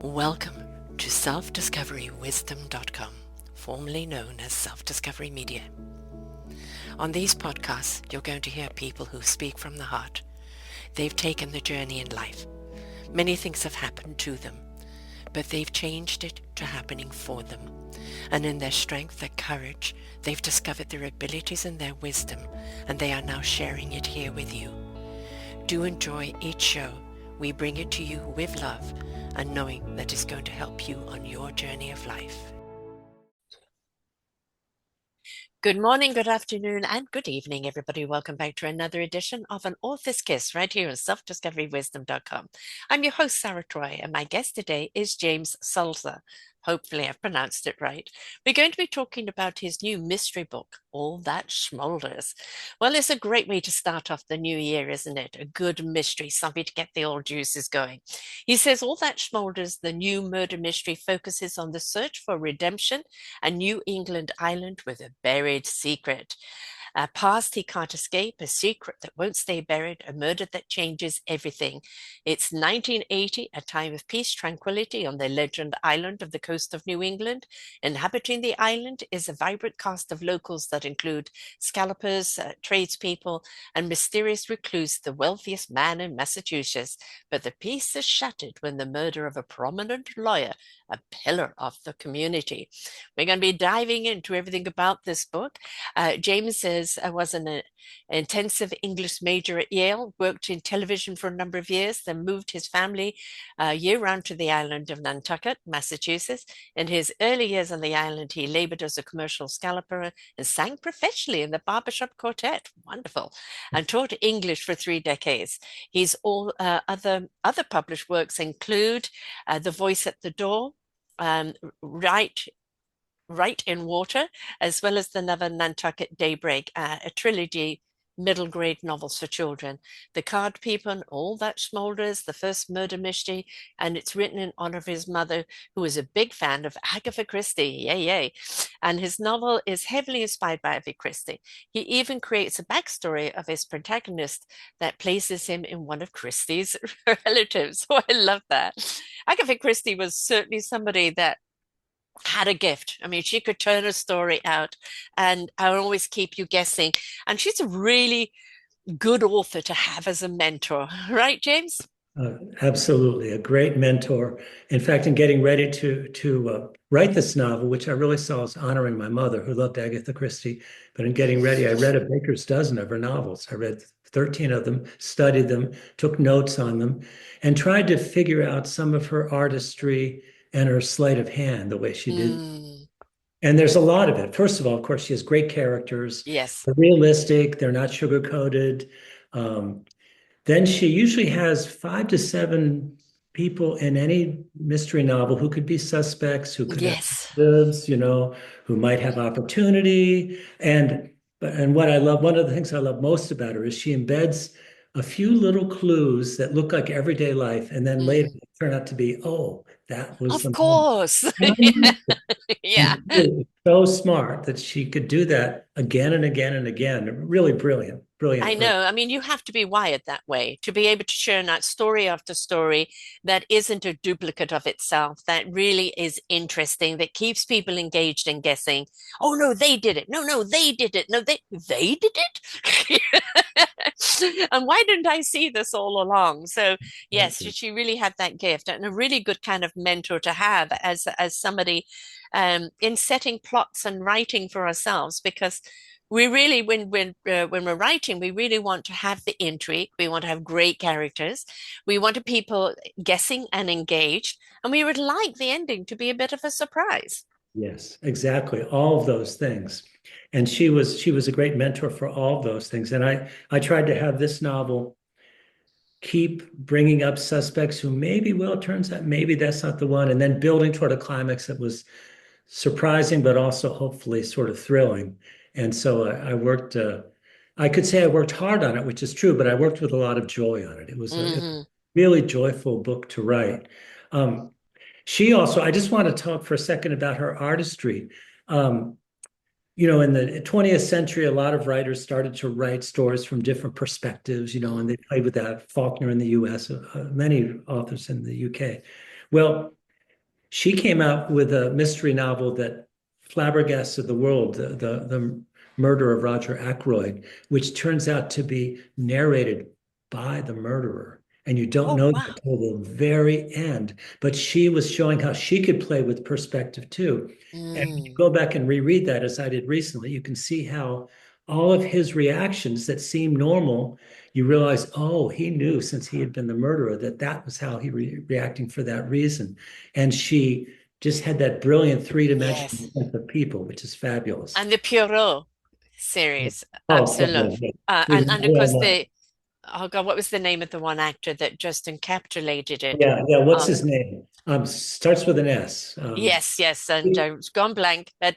Welcome to selfdiscoverywisdom.com, formerly known as Self-Discovery Media. On these podcasts, you're going to hear people who speak from the heart. They've taken the journey in life. Many things have happened to them, but they've changed it to happening for them. And in their strength, their courage, they've discovered their abilities and their wisdom, and they are now sharing it here with you. Do enjoy each show. We bring it to you with love and knowing that it's going to help you on your journey of life. Good morning, good afternoon, and good evening, everybody. Welcome back to another edition of An Author's Kiss right here on selfdiscoverywisdom.com. I'm your host, Sarah Troy, and my guest today is James Sulzer. Hopefully I've pronounced it right. We're going to be talking about his new mystery book, All That Smolders. Well, it's a great way to start off the new year, isn't it? A good mystery, something to get the old juices going. He says All That Smolders, the new murder mystery, focuses on the search for redemption, a New England island with a buried secret. A past he can't escape, a secret that won't stay buried, a murder that changes everything. It's 1980, a time of peace, tranquility on the legend island of the coast of New England. Inhabiting the island is a vibrant cast of locals that include scalpers, tradespeople, and mysterious recluse, the wealthiest man in Massachusetts. But the peace is shattered when the murder of a prominent lawyer, a pillar of the community. We're going to be diving into everything about this book. James was an intensive English major at Yale, worked in television for a number of years, then moved his family year-round to the island of Nantucket, Massachusetts. In his early years on the island, he labored as a commercial scalper and sang professionally in the barbershop quartet. Wonderful. And taught English for 3 decades. His other published works include The Voice at the Door, Right in Water, as well as the novel Nantucket Daybreak, a trilogy middle grade novels for children. The Card People and All That Smolders, the first murder mystery, and it's written in honor of his mother, who was a big fan of Agatha Christie. Yay, yay. And his novel is heavily inspired by Agatha Christie. He even creates a backstory of his protagonist that places him in one of Christie's relatives. So I love that. Agatha Christie was certainly somebody that had a gift. I mean, she could turn a story out and I would always keep you guessing. And she's a really good author to have as a mentor, right, James? Absolutely, a great mentor. In fact, in getting ready to write this novel, which I really saw as honoring my mother, who loved Agatha Christie, but in getting ready, I read a baker's dozen of her novels. I read 13 of them, studied them, took notes on them, and tried to figure out some of her artistry and her sleight of hand, the way she did. And there's a lot of it. First of all, of course, she has great characters. Yes. They're realistic. They're not sugar-coated. Then she usually has 5 to 7 people in any mystery novel who could be suspects, who could have Yes. motives, who might have opportunity. And what I love, one of the things I love most about her is she embeds a few little clues that look like everyday life, and then later turn out to be, oh, that was Of the course. Yeah. and really so smart that she could do that again and again and again. Really brilliant, brilliant I person. know. I mean, you have to be wired that way to be able to churn out story after story that isn't a duplicate of itself, that really is interesting, that keeps people engaged and guessing. Oh no, they did it. No, no, they did it. No, they did it. And why didn't I see this all along? So yes, she really had that gift and a really good kind of mentor to have as somebody in setting plots and writing for ourselves, because we really, when we're writing, we really want to have the intrigue. We want to have great characters. We want people guessing and engaged, and we would like the ending to be a bit of a surprise. Yes, exactly. All of those things. And she was a great mentor for all of those things. And I tried to have this novel keep bringing up suspects who maybe, well, it turns out maybe that's not the one, and then building toward a climax that was surprising, but also hopefully sort of thrilling. And so I worked, I could say I worked hard on it, which is true, but I worked with a lot of joy on it. It was a really joyful book to write. She also, I just want to talk for a second about her artistry. Um, in the 20th century, a lot of writers started to write stories from different perspectives, and they played with that. Faulkner in the US, many authors in the UK. Well, she came out with a mystery novel that flabbergasted the world, the murder of Roger Ackroyd, which turns out to be narrated by the murderer. And you don't Oh, know that wow. until the very end. But she was showing how she could play with perspective too. And when you Mm, go back and reread that, as I did recently, you can see how all of his reactions that seem normal, you realize, oh, he knew since he had been the murderer that that was how he reacting for that reason. And she just had that brilliant three-dimensional yes. sense of people, which is fabulous. And the Poirot series, Oh, absolute. oh, yeah. And of course oh God, what was the name of the one actor that just encapsulated it? Yeah, yeah. What's Um, his name? Starts with an S. yes, yes, and He, it's gone blank, but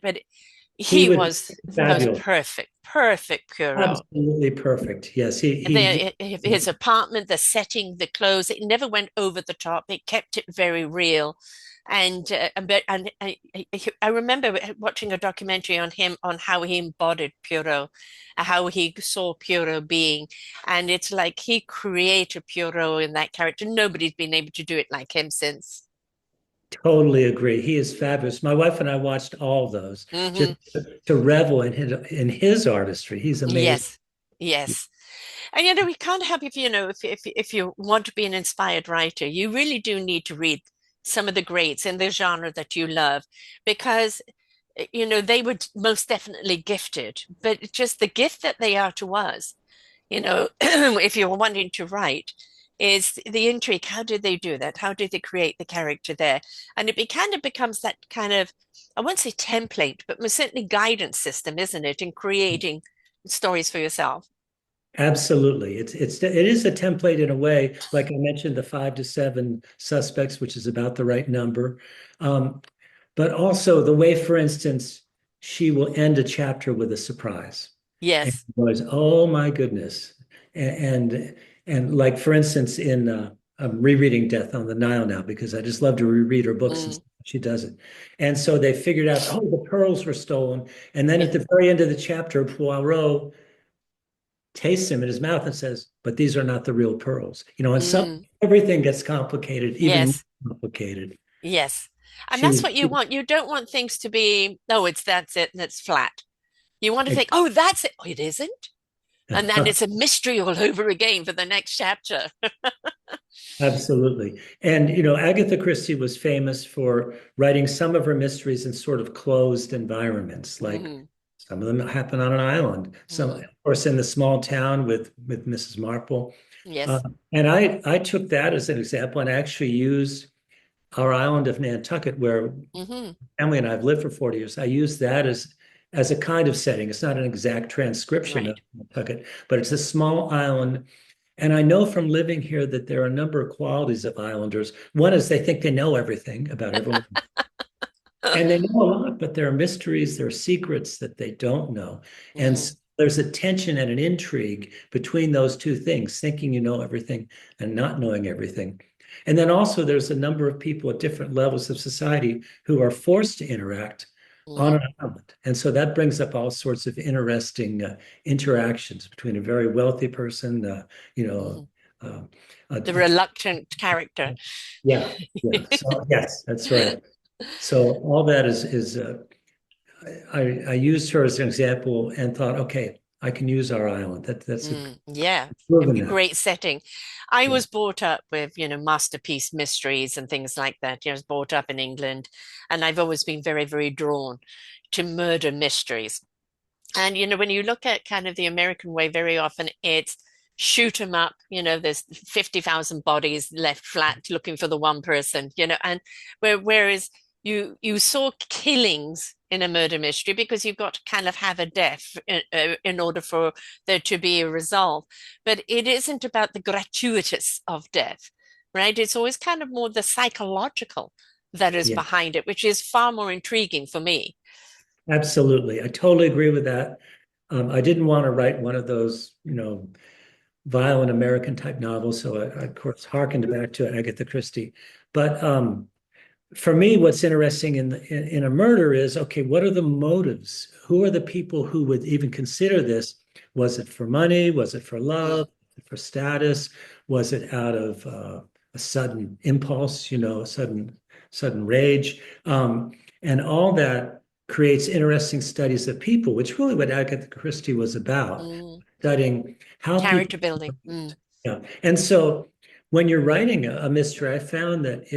he he was was the most fabulous, perfect, perfect Poirot. absolutely perfect. Yes, His apartment, the setting, the clothes, it never went over the top. It kept it very real. And I remember watching a documentary on him on how he embodied Poirot, how he saw Poirot being, and it's like he created Poirot in that character. Nobody's been able to do it like him since. totally agree. He is fabulous. My wife and I watched all of those just Hmm. to revel in his artistry. He's amazing. Yes, yes. And we can't help if if you want to be an inspired writer, you really do need to read some of the greats in the genre that you love, because they were most definitely gifted, but just the gift that they are to us, if you're wanting to write, is the intrigue. How did they do that? How did they create the character there? And kind of becomes that kind of, I won't say template, but most certainly guidance system, isn't it, in creating stories for yourself? Absolutely. It is a template in a way, like I mentioned, the 5 to 7 suspects, which is about the right number. Um, but also the way, for instance, she will end a chapter with a surprise. And Yes. it was, oh my goodness. And like for instance, I'm rereading Death on the Nile now because I just love to reread her books and Mm, stuff. She does it. And so they figured out, oh, the pearls were stolen. And then yeah. at the very end of the chapter, Poirot tastes him in his mouth and says, "But these are not the real pearls." And Mm, everything gets complicated, even more yes. complicated. Yes. And She that's was what you want. You don't want things to be, oh, that's it, and it's flat. You want to think, oh, that's it. Oh, it isn't. And then it's a mystery all over again for the next chapter. absolutely. And Agatha Christie was famous for writing some of her mysteries in sort of closed environments, like Hmm. some of them happen on an island. Some, of Hmm. course, in the small town with Mrs. Marple. Uh, Yes. and I took that as an example and actually used our island of Nantucket, where Hmm. family and I have lived for 40 years. I use that as a kind of setting. It's not an exact transcription of Right. Nantucket, but it's a small island. And I know from living here that there are a number of qualities of islanders. One is they think they know everything about everyone, and they know a lot, but there are mysteries, there are secrets that they don't know. And Hmm. there's a tension and an intrigue between those two things, thinking you know everything and not knowing everything. And then also there's a number of people at different levels of society who are forced to interact on Hmm. an island. And so that brings up all sorts of interesting interactions between a very wealthy person, you know, Hmm. uh, The uh, reluctant character. yeah, yeah. So yes, that's right. So all that is I used her as an example and thought, okay, I can use our island. That's a Yeah, it'd proven be a now. great setting. I Yeah. was brought up with, masterpiece mysteries and things like that. I was brought up in England, and I've always been very, very drawn to murder mysteries. And, when you look at kind of the American way, very often it's shoot 'em up. There's 50,000 bodies left flat looking for the one person, and whereas you saw killings in a murder mystery because you've got to kind of have a death in order for there to be a resolve. But it isn't about the gratuitous of death, right? It's always kind of more the psychological that is Yeah, behind it, which is far more intriguing for me. absolutely. I totally agree with that. I didn't want to write one of those, violent American type novels. So I of course, hearkened back to Agatha Christie. But for me, what's interesting in a murder is, okay, what are the motives? Who are the people who would even consider this? Was it for money? Was it for Mm, love? For status? Was it out of a sudden impulse, a sudden sudden rage, and all that creates interesting studies of people, which really what Agatha Christie was about, Mm. studying how people. Character building. Mm. Yeah, and so when you're writing a mystery, I found that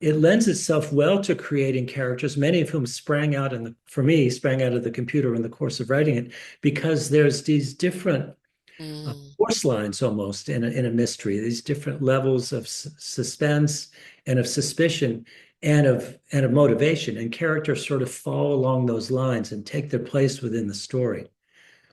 it lends itself well to creating characters, many of whom sprang out for me, sprang out of the computer in the course of writing it, because there's these different Mm. force lines almost in a mystery, these different levels of suspense and of suspicion and of motivation, and characters sort of fall along those lines and take their place within the story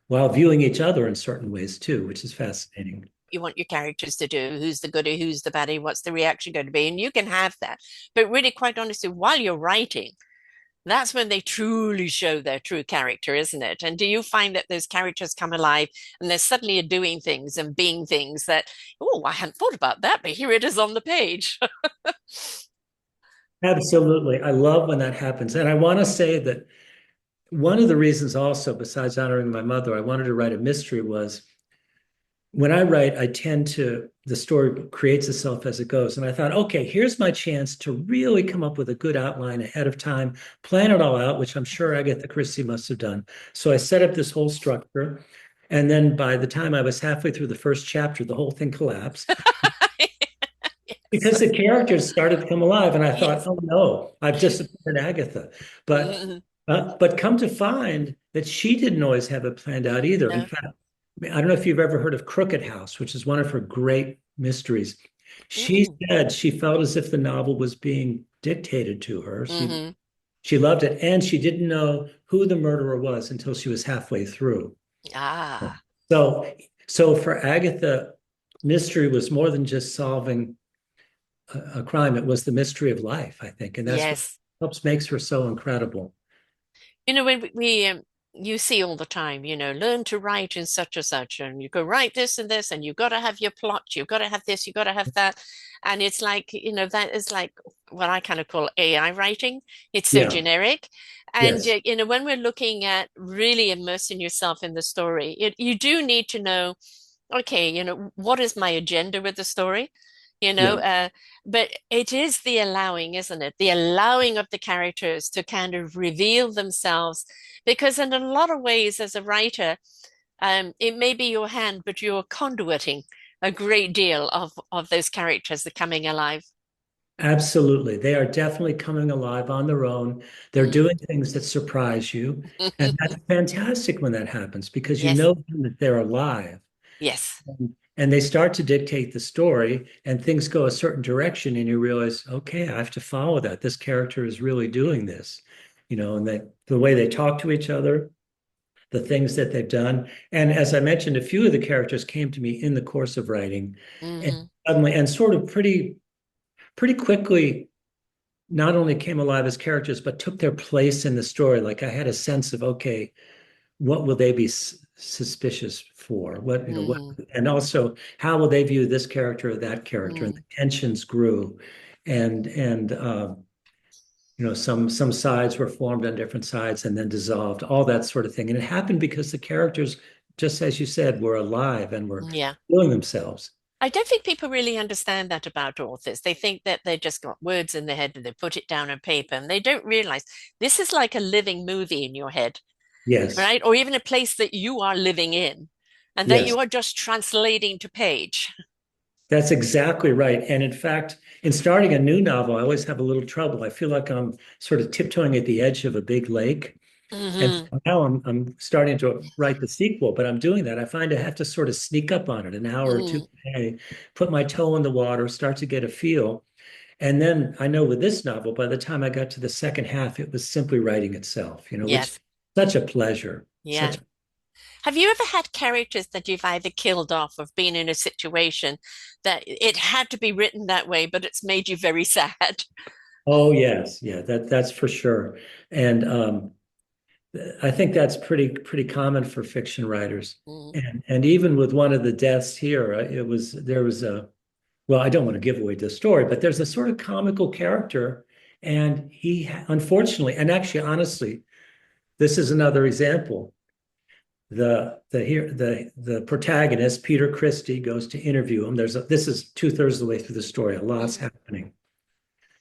while viewing each other in certain ways too, which is fascinating. You want your characters to do, who's the goody, who's the baddie, what's the reaction going to be, and you can have that. But really, quite honestly, while you're writing, that's when they truly show their true character, isn't it? And do you find that those characters come alive and they're suddenly doing things and being things that, oh, I hadn't thought about that, but here it is on the page. Absolutely. I love when that happens. And I want to say that one of the reasons also, besides honoring my mother, I wanted to write a mystery was when I write, the story creates itself as it goes. And I thought, okay, here's my chance to really come up with a good outline ahead of time, plan it all out, which I'm sure Agatha Christie must have done. So I set up this whole structure. And then by the time I was halfway through the first chapter, the whole thing collapsed Yes. because the characters started to come alive. And I thought, Yes. oh no, I've disappointed Agatha. But Mhm. but come to find that she didn't always have it planned out either. In No. fact, I don't know if you've ever heard of Crooked House, which is one of her great mysteries. She Mm-mm. said she felt as if the novel was being dictated to her. Hmm. She loved it, and she didn't know who the murderer was until she was halfway through. Ah, So, so for Agatha, mystery was more than just solving a crime. It was the mystery of life, I think, and that's what yes. helps makes her so incredible. When you see all the time, learn to write in such and such, and you go write this and this, and you've got to have your plot, you've got to have this, you've got to have that. And it's like, that is like what I kind of call AI writing. It's so Yeah. generic. And, Yes. when we're looking at really immersing yourself in the story, you do need to know, okay, what is my agenda with the story? You know, Yeah. uh, but it is the allowing, isn't it? The allowing of the characters to kind of reveal themselves, because in a lot of ways, as a writer, it may be your hand, but you're conduiting a great deal of those characters that are coming alive. Absolutely. They are definitely coming alive on their own. They're Mm. doing things that surprise you. And that's fantastic when that happens because you Yes, know that they're alive. yes, And they start to dictate the story, and things go a certain direction, and you realize, okay, I have to follow that. This character is really doing this, and the way they talk to each other, the things that they've done. And as I mentioned, a few of the characters came to me in the course of writing, and hmm, suddenly, and sort of pretty quickly not only came alive as characters, but took their place in the story. Like I had a sense of, okay, what will they be suspicious for? hmm, And also how will they view this character or that character? And hmm. the tensions grew, and some sides were formed on different sides and then dissolved, all that sort of thing. And it happened because the characters, just as you said, were alive and were Yeah. feeling themselves. I don't think people really understand that about authors. They think that they just got words in their head and they put it down on paper, and they don't realize this is like a living movie in your head, Yes, right? Or even a place that you are living in, and that yes. you are just translating to page. That's exactly right. And in fact, in starting a new novel, I always have a little trouble. I feel like I'm sort of tiptoeing at the edge of a big lake. And Hmm. so now I'm starting to write the sequel, but I'm doing that. I find I have to sort of sneak up on it an hour or two Hmm. a day, put my toe in the water, start to get a feel. And then I know with this novel, by the time I got to the second half, it was simply writing itself, which Yes. such a pleasure. Yeah. Such Have you ever had characters that you've either killed off of being in a situation that it had to be written that way, but it's made you very sad? Oh yes, yeah, that's for sure. And I think that's pretty common for fiction writers. Mm. And even with one of the deaths here, there was a well, I don't want to give away the story, but there's a sort of comical character, and he unfortunately, and actually honestly, this is another example. The protagonist, Peter Christie, goes to interview him. This is two-thirds of the way through the story. A lot's Mm. happening.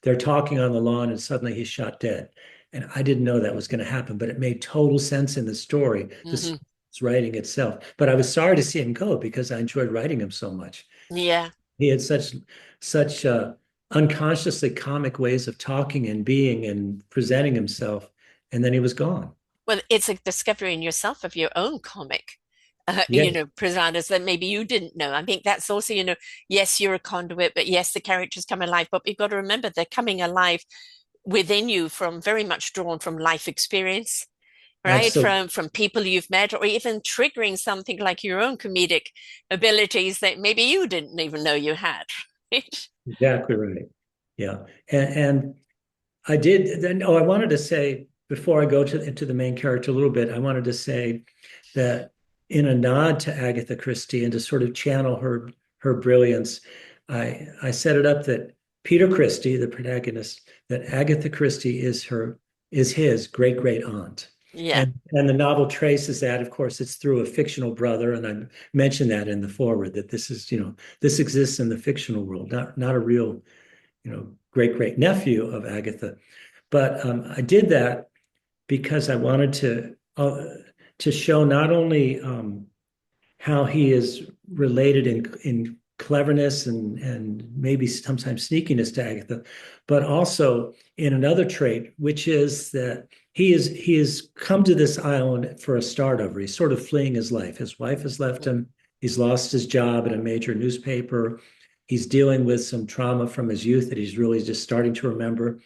they're talking on the lawn and suddenly he's shot dead. And I didn't know that was going to happen, but it made total sense in the story, this Hmm. writing itself. But I was sorry to see him go because I enjoyed writing him so much. Yeah. He had such unconsciously comic ways of talking and being and presenting himself, and then he was gone. Well, it's a discovery in yourself of your own comic, Yeah, personas that maybe you didn't know. I think that's also, yes, you're a conduit, but yes, the characters come alive. But you've got to remember they're coming alive within you from very much drawn from life experience, right? absolutely. From people you've met, or even triggering something like your own comedic abilities that maybe you didn't even know you had, right? Exactly right. Yeah. And I did then. Oh, I wanted to say before I go into the main character a little bit, I wanted to say that in a nod to Agatha Christie and to sort of channel her brilliance, I set it up that Peter Christie, the protagonist, that Agatha Christie is his great great aunt. Yeah. And the novel traces that, of course, it's through a fictional brother, and I mentioned that in the foreword that this is, this exists in the fictional world, not a real, great great nephew of Agatha. But I did that because I wanted to show not only how he is related in cleverness and maybe sometimes sneakiness to Agatha, but also in another trait, which is that he has come to this island for a start over. He's sort of fleeing his life. His wife has left him. He's lost his job at a major newspaper. He's dealing with some trauma from his youth that he's really just starting to remember.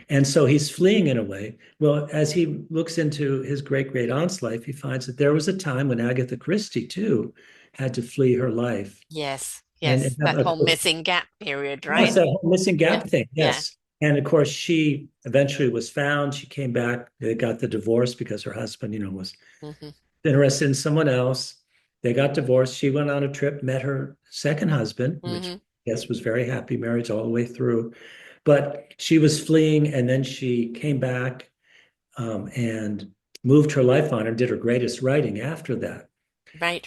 And so he's fleeing in a way. Well, as he looks into his great great aunt's life, he finds that there was a time when Agatha Christie, too, had to flee her life. Yes. And Yes. That of whole course, missing gap period, yes, right? that whole missing Yeah. gap thing, Yeah. yes. And of course, she eventually was found. She came back. They got the divorce because her husband, was Hmm. interested in someone else. They got divorced. She went on a trip, met her second husband, which Hmm. yes was very happy marriage all the way through. But she was fleeing, and then she came back and moved her life on and did her greatest writing after that. Right.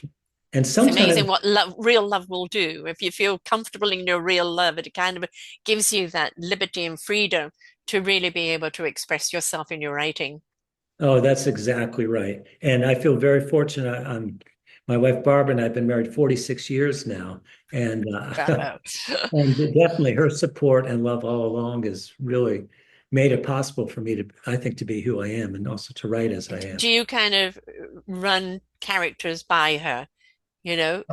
And It's amazing sometimes, what real love will do. If you feel comfortable in your real love, it kind of gives you that liberty and freedom to really be able to express yourself in your writing. oh, that's exactly right. And I feel very fortunate. My wife Barbara and I have been married 46 years now, and Bravo. and definitely her support and love all along has really made it possible for me to, I think, to be who I am and also to write as I am. Do you kind of run characters by her, you know?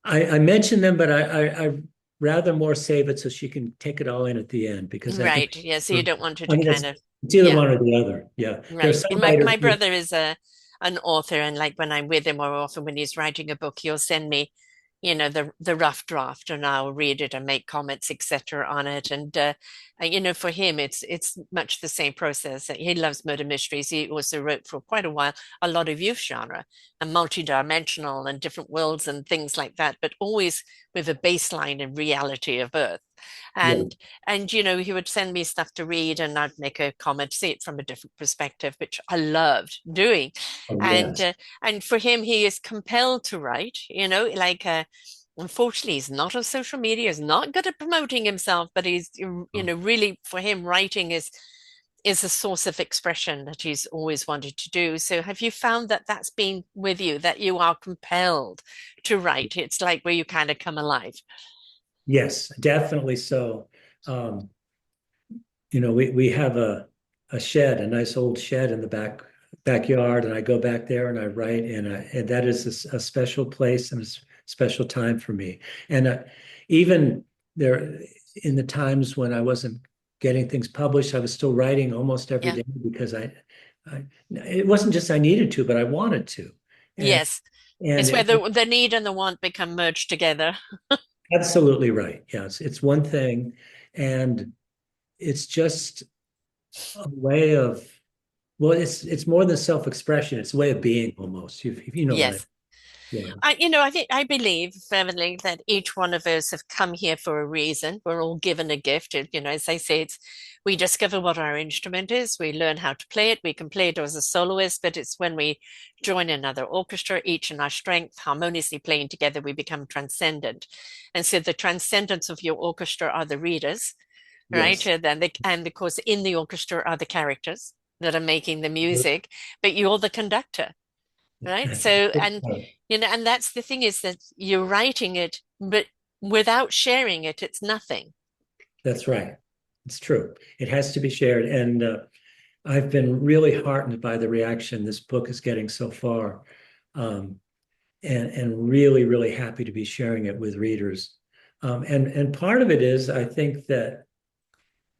I mention them, but I rather more save it so she can take it all in at the end because I think, Right. Yeah. So you don't want her I to mean, kind of, it's either yeah. one or the other. Yeah, there are Right. some My writers who, brother is an author, and like when I'm with him, or often when he's writing a book, he'll send me, the rough draft, and I'll read it and make comments, etc., on it. And for him, it's much the same process. He loves murder mysteries. He also wrote for quite a while a lot of youth genre and multi-dimensional and different worlds and things like that, but always with a baseline and reality of Earth. yeah, And he would send me stuff to read, and I'd make a comment, see it from a different perspective, which I loved doing. oh, And yes, uh, and for him, he is compelled to write. Like unfortunately, he's not on social media. He's not good at promoting himself, but he's really, for him, writing is a source of expression that he's always wanted to do. So have you found that that's been with you, that you are compelled to write? It's like where you kind of come alive. yes, definitely so. Um, we have a shed, a nice old shed in the backyard, and I go back there and I write, and that is a special place and a special time for me. And even there, in the times when I wasn't getting things published, I was still writing almost every Yeah. day because it wasn't just I needed to, but I wanted to. And Yes. and It's where the need and the want become merged together. absolutely right. Yeah, it's one thing, and it's just a way of, well, it's more than self-expression. It's a way of being almost. You know what I Yes. yeah. I believe firmly that each one of us have come here for a reason. We're all given a gift. As I say, we discover what our instrument is. We learn how to play it. We can play it as a soloist, but it's when we join another orchestra, each in our strength, harmoniously playing together, we become transcendent. And so the transcendence of your orchestra are the readers. right? Yes. And of course, in the orchestra are the characters that are making the music, but you're the conductor, right? So, and and that's the thing is that you're writing it, but without sharing it, it's nothing. That's right. It's true. It has to be shared. And I've been really heartened by the reaction this book is getting so far. Um, and really, really happy to be sharing it with readers. And part of it is, I think that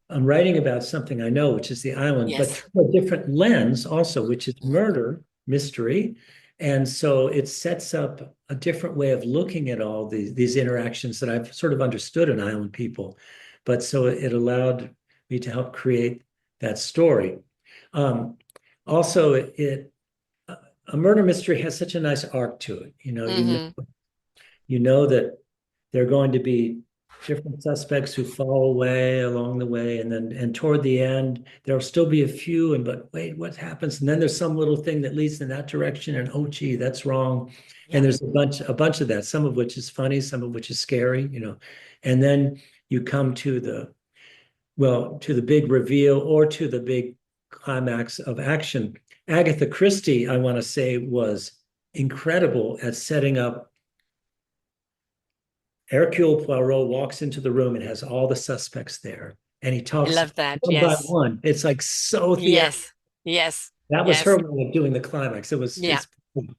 I'm writing about something I know, which is the island, but Yes. through a different lens also, which is murder, mystery. And so it sets up a different way of looking at all these interactions that I've sort of understood in island people. But so it allowed me to help create that story. Um, Also, a murder mystery has such a nice arc to it. Mm-hmm. You know that there are going to be different suspects who fall away along the way, and toward the end there'll still be a few. And but wait, what happens? And then there's some little thing that leads in that direction, and oh gee, that's wrong. And Yeah. there's a bunch of that, some of which is funny, some of which is scary. And then you come to the big reveal or to the big climax of action. Agatha Christie, I want to say, was incredible at setting up. Hercule Poirot walks into the room and has all the suspects there, and he I talks love that. one by Yes. one. It's like so theatrical. Yes. Yes. That was her Yes. way of doing the climax. Yeah. It's and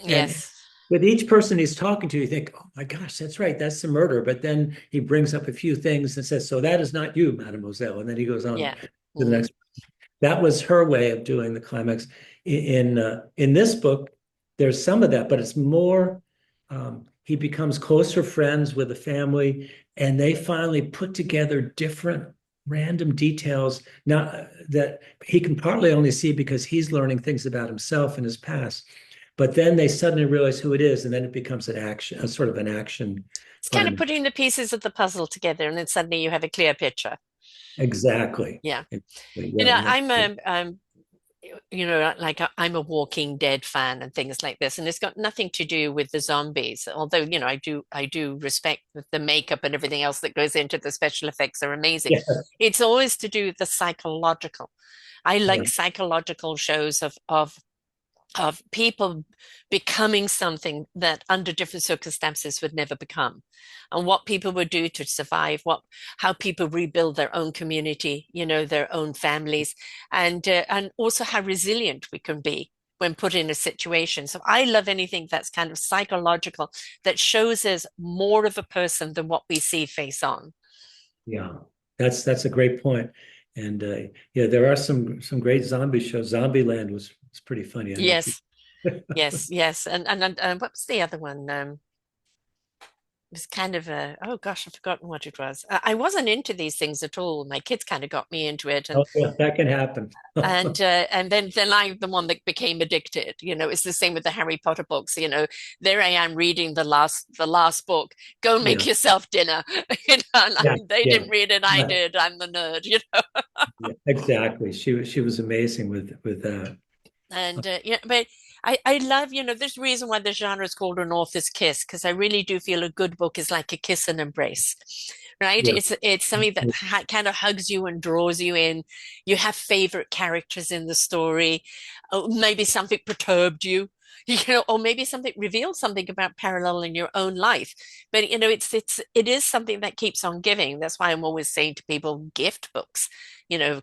Yes. with each person he's talking to, you think, oh my gosh, that's right, that's the murder. But then he brings up a few things and says, so that is not you, mademoiselle. And then he goes on Yeah. to the Mm. next. That was her way of doing the climax. In this book, there's some of that, but it's more. He becomes closer friends with the family, and they finally put together different random details. Now that he can partly only see because he's learning things about himself and his past, but then they suddenly realize who it is, and then it becomes a sort of an action It's kind of climax. putting the pieces of the puzzle together, and then suddenly you have a clear picture. Exactly. Yeah. Yeah, and I'm like I'm a Walking Dead fan and things like this, and it's got nothing to do with the zombies. Although, I do respect the makeup and everything else that goes into the special effects are amazing. yeah, It's always to do with the psychological. I yeah, like psychological shows of people becoming something that under different circumstances would never become, and what people would do to survive, how people rebuild their own community, their own families, and also how resilient we can be when put in a situation. So I love anything that's kind of psychological, that shows us more of a person than what we see face on. yeah. That's a great point. And yeah, there are some great zombie shows. Zombieland was pretty funny. I don't know if you. Yes, yes, yes. And what was the other one? It was kind of oh gosh, I've forgotten what it was. I wasn't into these things at all. My kids kind of got me into it, and Oh, yeah, that can happen. and then I'm the one that became addicted. It's the same with the Harry Potter books. There I am reading the last book. Go make Yeah, yourself dinner. yeah, They yeah. didn't read it, I Yeah, did. I'm the nerd. yeah, exactly. She was amazing with that. And but I love, there's a reason why the genre is called an author's kiss, because I really do feel a good book is like a kiss and embrace, right? Yeah, It's something that kind of hugs you and draws you in. You have favorite characters in the story. Maybe something perturbed you. Or maybe something revealed something about parallel in your own life. But it is something that keeps on giving. That's why I'm always saying to people, gift books,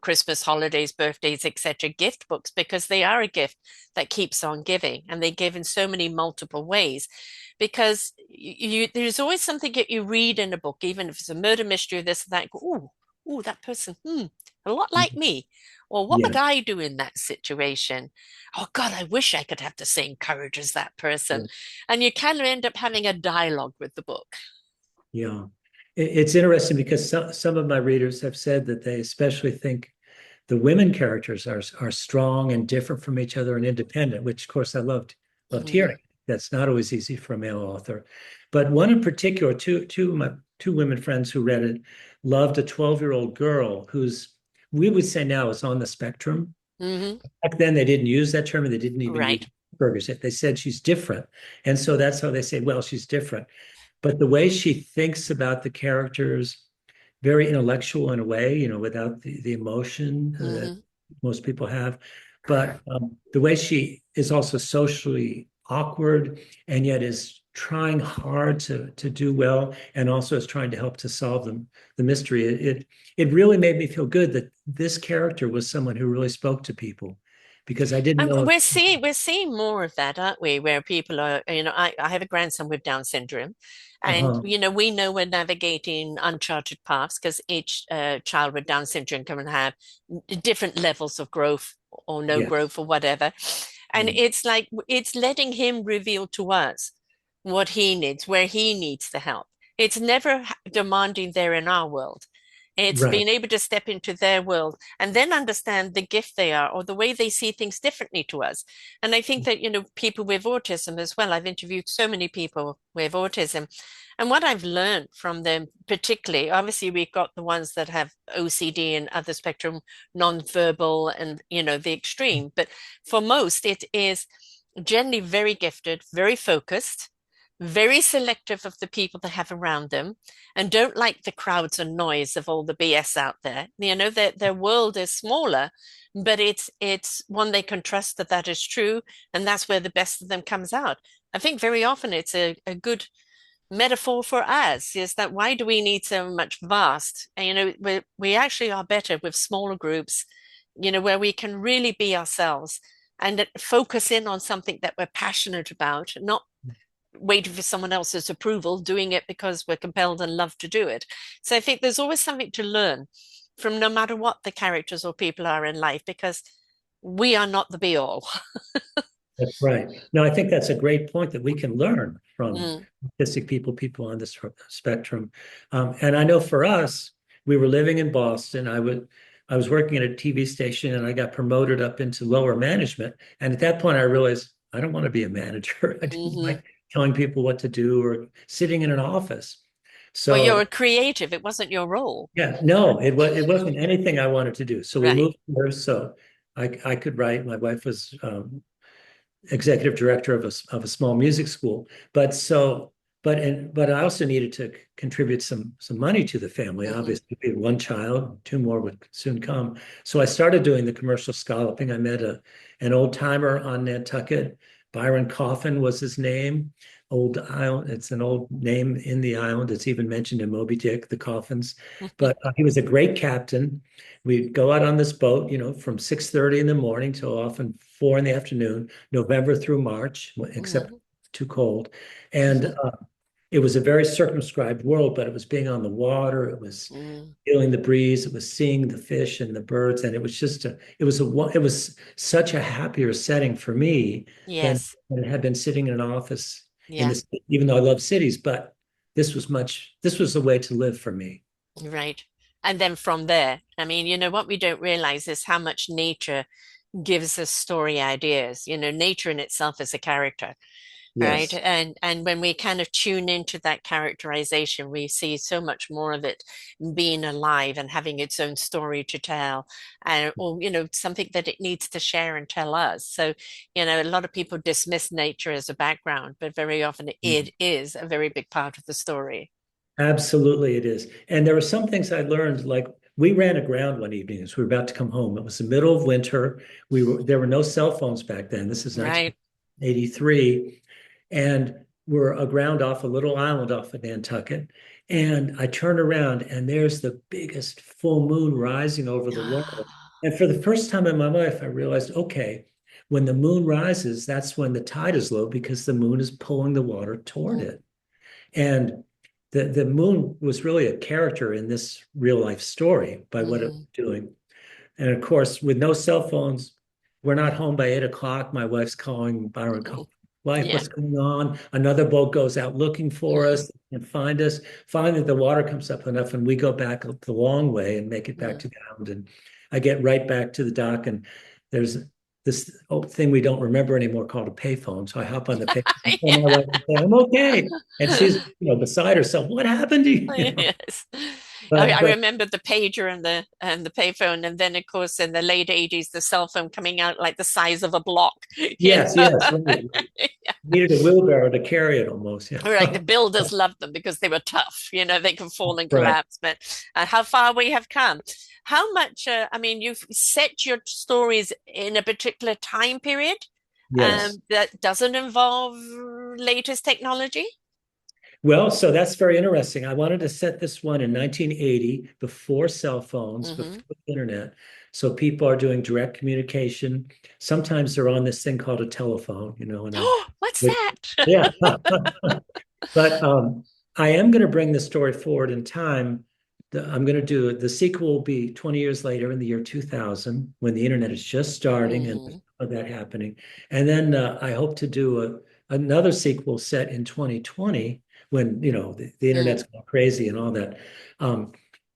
Christmas, holidays, birthdays, etc., gift books, because they are a gift that keeps on giving, and they give in so many multiple ways. Because there's always something that you read in a book, even if it's a murder mystery or this and that. Go, ooh, that person, a lot like me. Or what would yeah, I do in that situation? Oh God, I wish I could have the same courage as that person. yeah. And you kind of end up having a dialogue with the book. Yeah. It's interesting because some of my readers have said that they especially think the women characters are strong and different from each other and independent, which of course I loved Mm, hearing. That's not always easy for a male author. But one in particular, two of my two women friends who read it loved a 12-year-old girl who's, we would say now, is on the spectrum. hmm Back then they didn't use that term, and they didn't even use Right. Asperger's. They said she's different. And so that's how they say, well, she's different. But the way she thinks about the characters, very intellectual in a way, without the emotion that Hmm. most people have. But the way she is also socially awkward and yet is trying hard to do well and also is trying to help to solve the mystery. It really made me feel good that this character was someone who really spoke to people because I didn't And know. we're seeing more of that, aren't we? Where people are, I have a grandson with Down syndrome, and Uh-huh. we know we're navigating uncharted paths because each child with Down syndrome can have different levels of growth or no Yes. growth or whatever. And Mm. it's like it's letting him reveal to us what he needs, where he needs the help. It's never demanding there in our world. It's Right. being able to step into their world and then understand the gift they are or the way they see things differently to us. And I think that, people with autism as well, I've interviewed so many people with autism. And what I've learned from them, particularly, obviously, we've got the ones that have OCD and other spectrum, non-verbal, and, the extreme. But for most, it is generally very gifted, very focused, very selective of the people they have around them, and don't like the crowds and noise of all the BS out there. Their world is smaller, but it's one they can trust that is true, and that's where the best of them comes out. I think very often it's a good metaphor for us is that why do we need so much vast? And, we actually are better with smaller groups, where we can really be ourselves and focus in on something that we're passionate about, not waiting for someone else's approval, doing it because we're compelled and love to do it. So I think there's always something to learn from no matter what the characters or people are in life, because we are not the be all. That's right. No, I think that's a great point that we can learn from Mm, autistic people, people on this spectrum. And I know for us, we were living in Boston. I was working at a TV station and I got promoted up into lower management. And at that point, I realized I don't want to be a manager. I didn't hmm. like telling people what to do or sitting in an office. Well, you're So a creative. It wasn't your role. yeah, no, it wasn't anything I wanted to do. So we Right. moved here so I could write. My wife was executive director of a small music school. But I also needed to contribute some money to the family. Hmm. Obviously, we had one child, two more would soon come. So I started doing the commercial scalloping. I met an old timer on Nantucket. Byron Coffin was his name. Old island. It's an old name in the island. It's even mentioned in Moby Dick, the Coffins. But he was a great captain. We'd go out on this boat, from 6:30 in the morning till often 4 in the afternoon, November through March, except Hmm. too cold. And it was a very circumscribed world, but it was being on the water. It was Mm. feeling the breeze. It was seeing the fish and the birds. And it was just it was such a happier setting for me Yes. than it had been sitting in an office in Yeah. this, even though I love cities, but this was the way to live for me. Right. And then from there, I mean, what we don't realize is how much nature gives us story ideas. Nature in itself is a character, right? Yes. And when we kind of tune into that characterization, we see so much more of it being alive and having its own story to tell, and or something that it needs to share and tell us. So, a lot of people dismiss nature as a background, but very often it is a very big part of the story. Absolutely, it is. And there were some things I learned, like we ran aground one evening as we were about to come home. It was the middle of winter. There were no cell phones back then. This is Right. 1983. And we're aground off a little island off of Nantucket. And I turn around and there's the biggest full moon rising over the water. And for the first time in my life, I realized, okay, when the moon rises, that's when the tide is low because the moon is pulling the water toward Mm, it. And the moon was really a character in this real life story by what it was mhm, doing. And of course, with no cell phones, we're not home by 8 o'clock. My wife's calling Byron, mhm. wife, Yeah. what's going on? Another boat goes out looking for Mhm, us and find us. Finally, the water comes up enough, and we go back the long way and make it back mhm. to the island. And I get right back to the dock, and there's this old thing we don't remember anymore called a payphone. So I hop on the payphone and tell my wife, I'm okay. And she's, beside herself. What happened to you? Yes. I But remember the pager and the payphone, and then of course in the late 80s, the cell phone coming out like the size of a block, you yes, know. yes, right. Needed a wheelbarrow to carry it almost. Yeah. Right, the builders loved them because they were tough. They could fall and Right. collapse. But how far we have come. How much, I mean, you've set your stories in a particular time period Yes. that doesn't involve latest technology? Well, so that's very interesting. I wanted to set this one in 1980, before cell phones, before Hmm. the internet. So people are doing direct communication. Sometimes they're on this thing called a telephone, and Oh, what's which, that? yeah. But I am going to bring the story forward in time. I'm going to do the sequel will be 20 years later in the year 2000 when the internet is just starting and Hmm. of that happening. And then I hope to do another sequel set in 2020 when, the internet's gone crazy and all that. Um,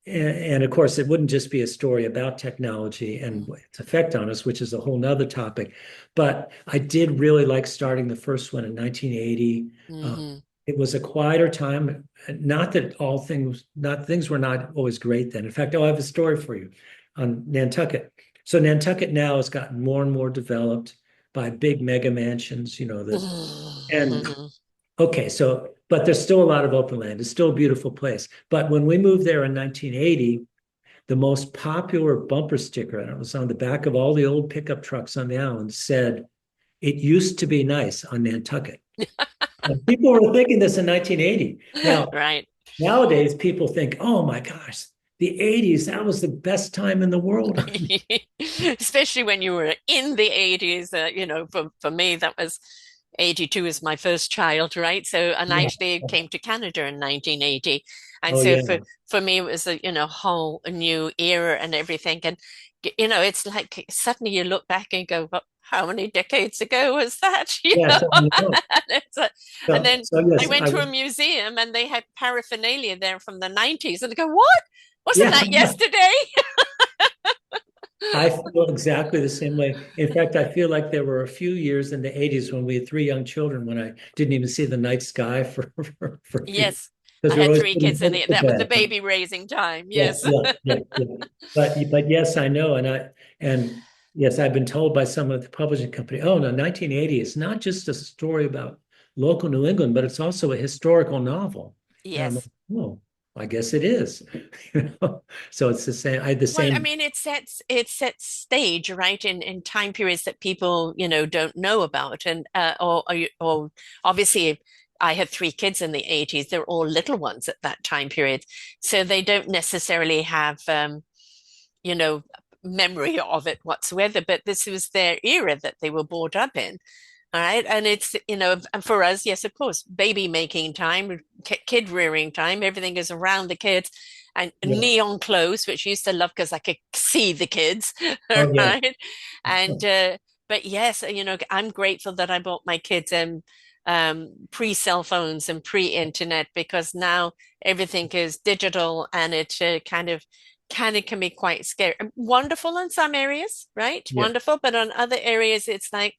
and of course, it wouldn't just be a story about technology and its effect on us, which is a whole nother topic. But I did really like starting the first one in 1980. Hmm. It was a quieter time. Not that not things were not always great then. In fact, I have a story for you on Nantucket. So Nantucket now has gotten more and more developed by big mega mansions, and Hmm. okay, but there's still a lot of open land. It's still a beautiful place. But when we moved there in 1980, the most popular bumper sticker, and it was on the back of all the old pickup trucks on the island, said, "It used to be nice on Nantucket." And people were thinking this in 1980. Now, Right. nowadays, people think, oh my gosh, the 80s, that was the best time in the world. Especially when you were in the 80s, for me, that was 82 is my first child, right? So, and I Yeah. actually came to Canada in 1980. And Oh, so yeah. for me, it was whole new era and everything. And, it's like suddenly you look back and go, well, how many decades ago was that? Yes, I know. And, and So, then so I yes, went I to a was, museum and they had paraphernalia there from the 90s. And I go, what? Wasn't yeah, that yesterday? I feel exactly the same way. In fact, I feel like there were a few years in the 80s when we had three young children when I didn't even see the night sky for a few, Yes, because I we were had always three putting kids in kids it. to That was the bed. baby raising time. Yeah, Yes. yeah, yeah, yeah. But yes, I know, and yes, I've been told by some of the publishing company, oh no, 1980 is not just a story about local New England, but it's also a historical novel. And I'm like, Yes. oh, I guess it is. So it's the same. I had the Well, I same. mean, it sets stage, right, in time periods that people, don't know about. And or obviously I had three kids in the 80s. They're all little ones at that time period. So they don't necessarily have you know, memory of it whatsoever, but this was their era that they were brought up in. All right. And it's, and for us, yes, of course, baby making time, kid rearing time, everything is around the kids and Yeah. neon clothes, which I used to love because I could see the kids. All Oh yeah. right. And, but yes, I'm grateful that I bought my kids pre-cell phones and pre-internet because now everything is digital and it kind of can be quite scary. Wonderful in some areas, right? Yeah. Wonderful, but on other areas, it's like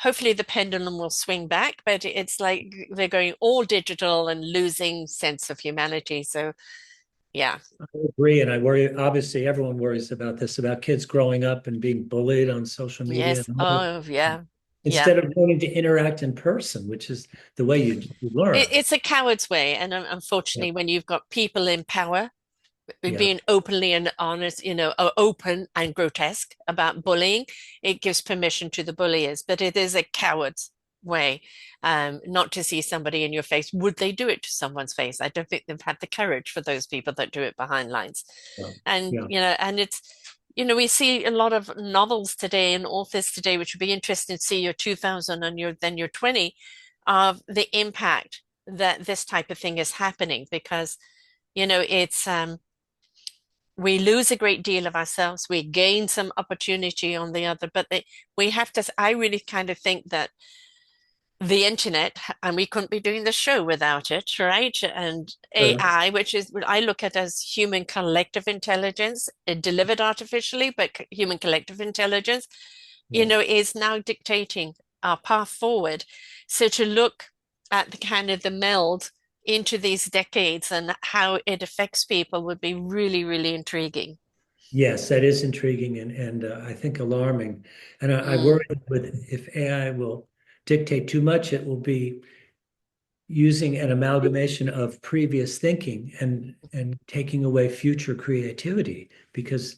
hopefully the pendulum will swing back, but it's like they're going all digital and losing sense of humanity. So yeah, I agree, and I worry. Obviously, everyone worries about this, about kids growing up and being bullied on social media yes. and all that, Oh yeah, yeah. instead of learning to interact in person, which is the way you learn. It's a coward's way, and Yeah. unfortunately, when you've got people in power Yeah. being openly and honest, open and grotesque about bullying, it gives permission to the bulliers, but it is a coward's way not to see somebody in your face. Would they do it to someone's face? I don't think they've had the courage for those people that do it behind lines. Yeah. And, Yeah. and it's, we see a lot of novels today and authors today, which would be interesting to see your 2000 and your 20 of the impact that this type of thing is happening because, it's, we lose a great deal of ourselves. We gain some opportunity on the other, but we have to. I really kind of think that the internet, and we couldn't be doing the show without it, right? And Sure. AI, which is what I look at as human collective intelligence, delivered artificially, but human collective intelligence, Yeah. is now dictating our path forward. So to look at the kind of the meld into these decades and how it affects people would be really, really intriguing. Yes, that is intriguing and I think alarming. And I Mm, worry with if AI will dictate too much, it will be using an amalgamation of previous thinking and taking away future creativity, because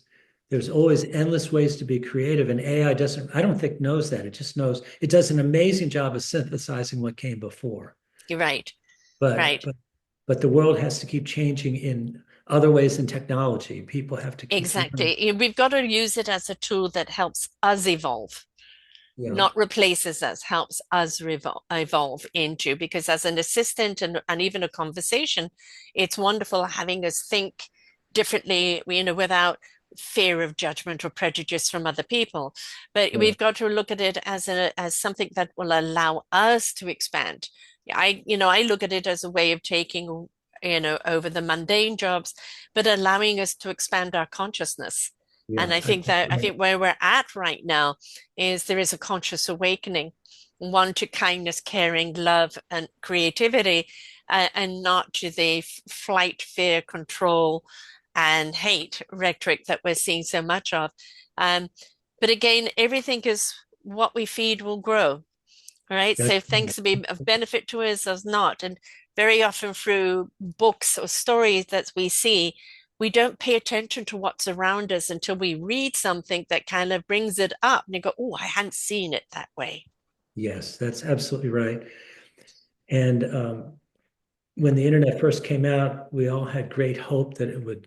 there's always endless ways to be creative, and AI doesn't, I don't think, knows that. It just knows it does an amazing job of synthesizing what came before. You're right. But Right. but but the world has to keep changing in other ways than technology. People have to keep learning. Exactly. We've got to use it as a tool that helps us evolve, Yeah, not replaces us, helps us evolve into. Because as an assistant and even a conversation, it's wonderful having us think differently, without fear of judgment or prejudice from other people. But sure. we've got to look at it as something that will allow us to expand. I look at it as a way of taking, over the mundane jobs, but allowing us to expand our consciousness. And Yeah, I think where we're at right now is there is a conscious awakening, one to kindness, caring, love, and creativity, and not to the flight, fear, control, and hate rhetoric that we're seeing so much of. Um, but again, everything is what we feed will grow. All right. that's So things will be of benefit to us or not. And very often through books or stories that we see, we don't pay attention to what's around us until we read something that kind of brings it up and you go, oh, I hadn't seen it that way. yes, that's absolutely right. And when the internet first came out, we all had great hope that it would,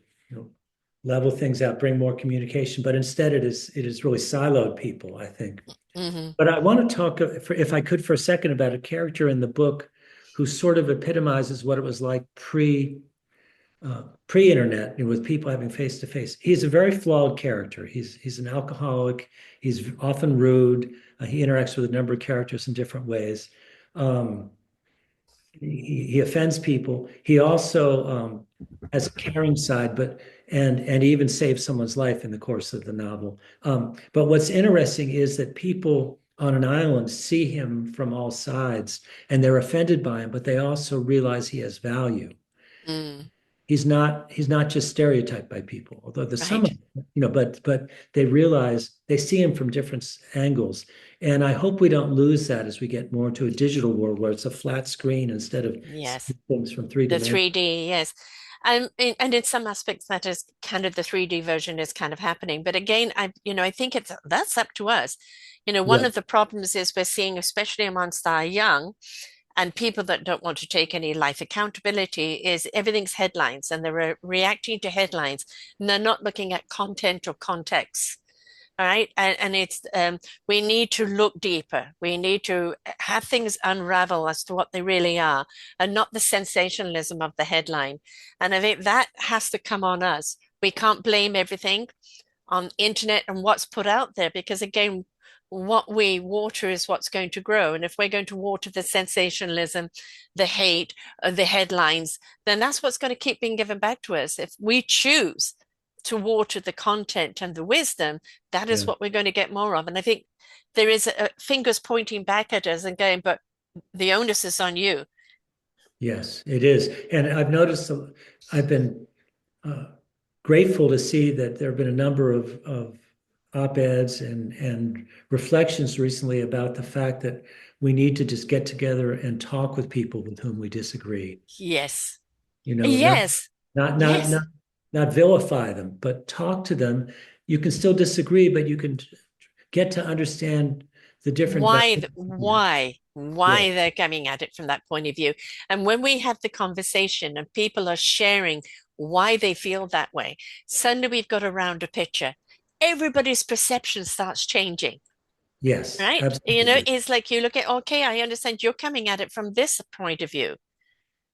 level things out, bring more communication. But instead, it has really siloed people, I think. Hmm. But I want to talk, if I could, for a second, about a character in the book who sort of epitomizes what it was like pre-internet, with people having face to face. He's a very flawed character. He's an alcoholic. He's often rude. He interacts with a number of characters in different ways. Um, he offends people. He also has a caring side, but and even saves someone's life in the course of the novel. But what's interesting is that people on an island see him from all sides, and they're offended by him, but they also realize he has value. Mm, He's not just stereotyped by people, although there's some right. of but they realize they see him from different angles. And I hope we don't lose that as we get more into a digital world where it's a flat screen instead of Yes. seeing things from three The dimensions. 3D, yes. And in some aspects, that is kind of the 3D version is kind of happening. But again, I think that's up to us. One Yeah, of the problems is we're seeing, especially amongst our young and people that don't want to take any life accountability, is everything's headlines and they're reacting to headlines and they're not looking at content or context. All right. And it's, we need to look deeper. We need to have things unravel as to what they really are and not the sensationalism of the headline. And I think that has to come on us. We can't blame everything on internet and what's put out there because again, what we water is what's going to grow. And if we're going to water the sensationalism, the hate, the headlines, then that's what's going to keep being given back to us. If we choose to water the content and the wisdom, that is yeah, what we're going to get more of. And I think there is fingers pointing back at us and going, but the onus is on you. yes, it is. And I've noticed, I've been uh, grateful to see that there have been a number of op-eds and reflections recently about the fact that we need to just get together and talk with people with whom we disagree. Yes. Not Yes. not not not Yes. not vilify them, but talk to them. You can still disagree, but you can get to understand the different why values. why Yeah, why they're coming at it from that point of view. And when we have the conversation and people are sharing why they feel that way, suddenly we've got a rounder picture. Everybody's perception starts changing, yes, right? absolutely. It's like you look at, okay, I understand you're coming at it from this point of view,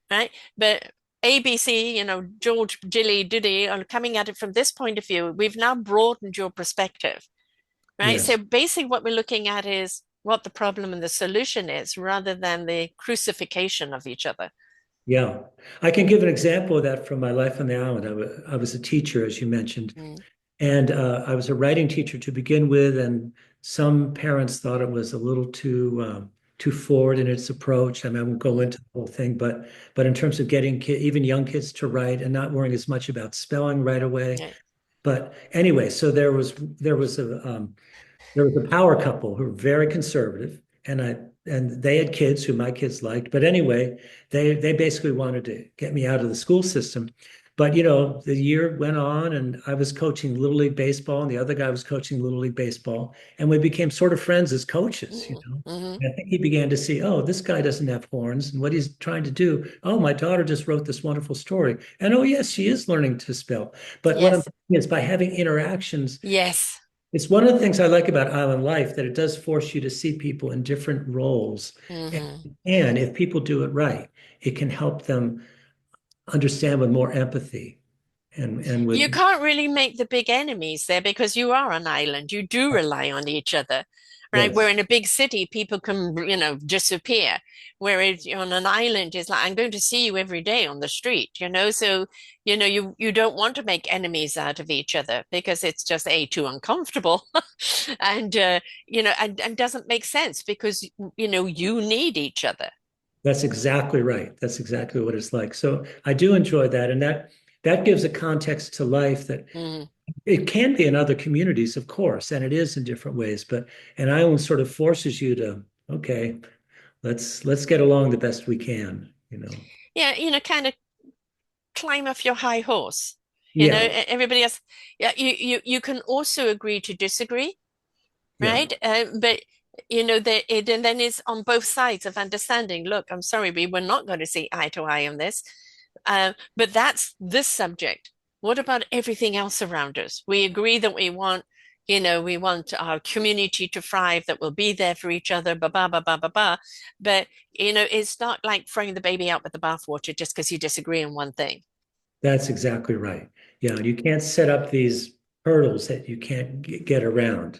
right? But ABC, George, Jilly, Diddy are coming at it from this point of view. We've now broadened your perspective, right? So Yes. basically, what we're looking at is what the problem and the solution is rather than the crucifixion of each other. Yeah. I can give an example of that from my life on the island. I was a teacher, as you mentioned, Mm, and I was a writing teacher to begin with, and some parents thought it was a little too forward in its approach. I mean, I won't go mm, into the whole thing, but in terms of getting even young kids to write and not worrying as much about spelling right away. right. But anyway, so there was a power couple who were very conservative, and and they had kids who my kids liked. But anyway, they basically wanted to get me out of the school system. But the year went on, and I was coaching Little League baseball, and the other guy was coaching Little League baseball, and we became sort of friends as coaches. Mm-hmm. And I think he began to see, oh, this guy doesn't have horns, and what he's trying to do. Oh, my daughter just wrote this wonderful story, and oh, yes, she is learning to spell. But what I'm Yes. saying is, by having interactions, Yes. it's one of the things I like about island life that it does force you to see people in different roles. And, Mm-hmm. and if people do it right, it can help them understand with more empathy and You with can't really make the big enemies there because you are an island. You do rely on each other, right? Where yes, in a big city, people can, disappear. Whereas on an island, it's like, I'm going to see you every day on the street. So, you don't want to make enemies out of each other because it's just too uncomfortable. And, and doesn't make sense because, you need each other. that's exactly right. That's exactly what it's like. So I do enjoy that. And that gives a context to life that Mm. it can be in other communities, of course, and it is in different ways, but an island sort of forces you to, okay, let's get along the best we can. Yeah, kind of climb off your high horse. Yeah, Everybody else, yeah, you can also agree to disagree, yeah. right? But and then it's on both sides of understanding. Look, I'm sorry, we were not going to see eye to eye on this. But that's this subject. What about everything else around us? We agree that we want our community to thrive, that we'll be there for each other, ba ba ba ba ba ba. But it's not like throwing the baby out with the bathwater just because you disagree on one thing. That's exactly right. Yeah, and you can't set up these hurdles that you can't get around.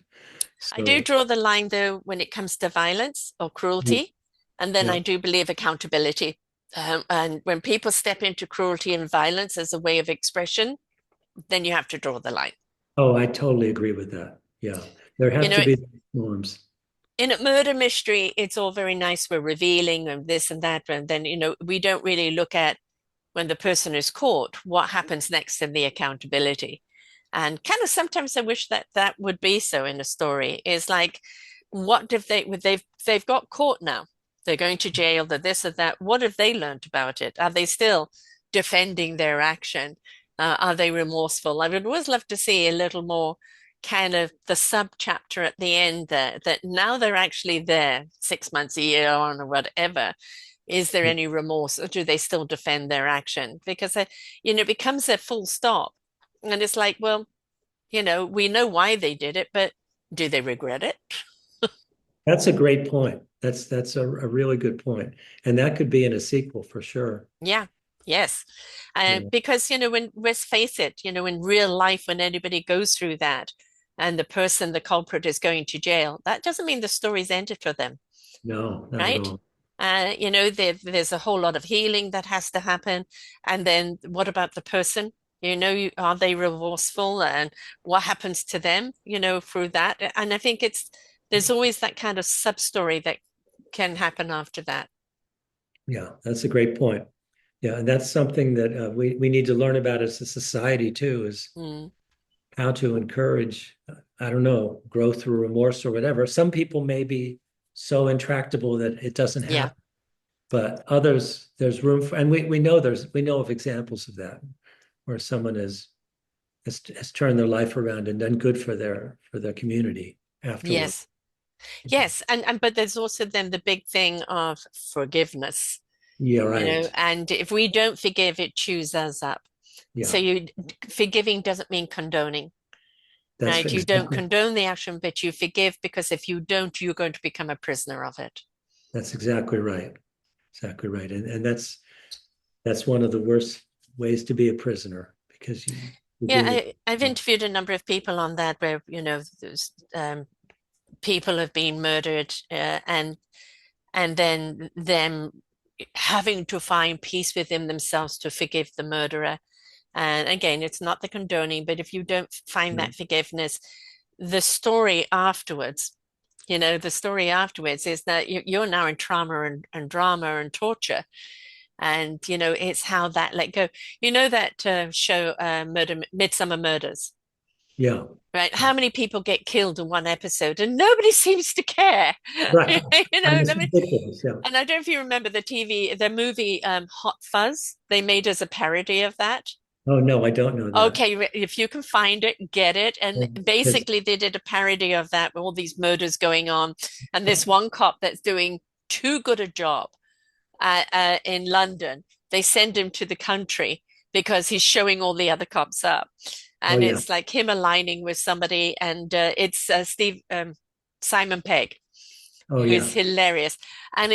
I do So, draw the line though when it comes to violence or cruelty, and then yeah. I do believe accountability. And when people step into cruelty and violence as a way of expression, then you have to draw the line. Oh, I totally agree with that. Yeah, there You have to know, be norms. in a murder mystery, it's all very nice. We're revealing and this and that, and then we don't really look at when the person is caught, what happens next in the accountability. And kind of sometimes I wish that that would be so in a story. Is like, what if they've got caught now? They're going to jail. They're this or that. What have they learned about it? Are they still defending their action? Are they remorseful? I would always love to see a little more kind of the sub chapter at the end there that now they're actually there 6 months, a year on, or whatever. Is there any remorse, or do they still defend their action? Because it becomes a full stop, and it's like, well, we know why they did it, but do they regret it? That's a great point. That's a really good point. And that could be in a sequel for sure. Yeah, yes. Yeah. Because, when let's face it, in real life, when anybody goes through that and the culprit is going to jail, that doesn't mean the story's ended for them, No, not at right? all. There's a whole lot of healing that has to happen. And then what about the person? Are they remorseful and what happens to them, through that? And I think there's always that kind of sub story that can happen after that. Yeah, that's a great point. Yeah, and that's something that we need to learn about as a society too, is Mm, how to encourage, I don't know, growth through remorse or whatever. Some people may be so intractable that it doesn't yeah. happen, but others, there's room for, and we know of examples of that where someone has turned their life around and done good for their community afterward. Yes. Yes. And but there's also then the big thing of forgiveness, Yeah, right. and if we don't forgive, it chews us up. So Yeah, forgiving doesn't mean condoning, that's right? You don't exactly condone the action, but you forgive because if you don't, you're going to become a prisoner of it. that's exactly right. Exactly right. And that's one of the worst ways to be a prisoner because you're Yeah, doing I've it. interviewed a number of people on that where, there's, people have been murdered, and then them having to find peace within themselves to forgive the murderer. And again, it's not the condoning, but if you don't find Yeah, that forgiveness, the story afterwards, the story afterwards is that you're now in trauma and drama and torture. And, it's how that let go. You know that show, Midsummer Murders? Yeah. right? How many people get killed in one episode and nobody seems to care? Right. You I mean, know, it's I mean, ridiculous. Yeah. and I don't know if you remember the movie Hot Fuzz. They made as a parody of that. Oh, no, I don't know that. Okay, if you can find it, get it. And Because, basically, they did a parody of that with all these murders going on, and this one cop that's doing too good a job in London. They send him to the country because he's showing all the other cops up, oh, and yeah. it's like him aligning with somebody, and it's Steve Simon Pegg, Oh, who's yeah. hilarious, and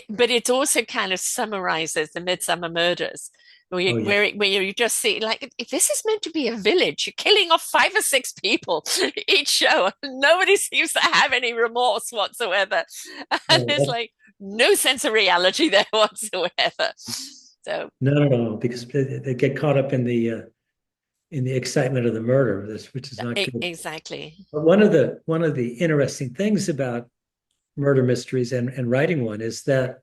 but it also kind of summarizes the Midsummer Murders. Oh, yeah. Where you just see, like, if this is meant to be a village, you're killing off 5 or 6 people each show. Nobody seems to have any remorse whatsoever. And No, there's like no sense of reality there whatsoever. So, no, no, no, because they get caught up in the excitement of the murder, which is not good. exactly. But one of the interesting things about murder mysteries and writing one is that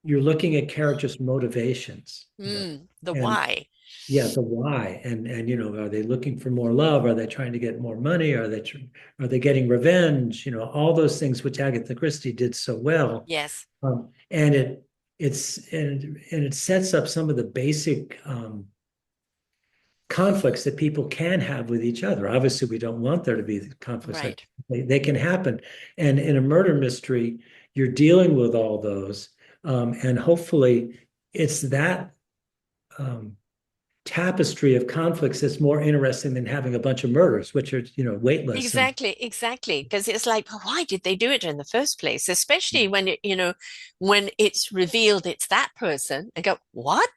you're looking at characters' motivations, The and why. yeah, the why, and are they looking for more love? Are they trying to get more money? Are they getting revenge? All those things which Agatha Christie did so well, Yes, and it sets up some of the basic conflicts that people can have with each other. Obviously, we don't want there to be conflicts like right. they can happen. And in a murder mystery, you're dealing with all those. And hopefully, it's that um, tapestry of conflicts that's more interesting than having a bunch of murders, which are, weightless. And Exactly, exactly. Because it's like, well, why did they do it in the first place? Especially when when it's revealed it's that person and go, what?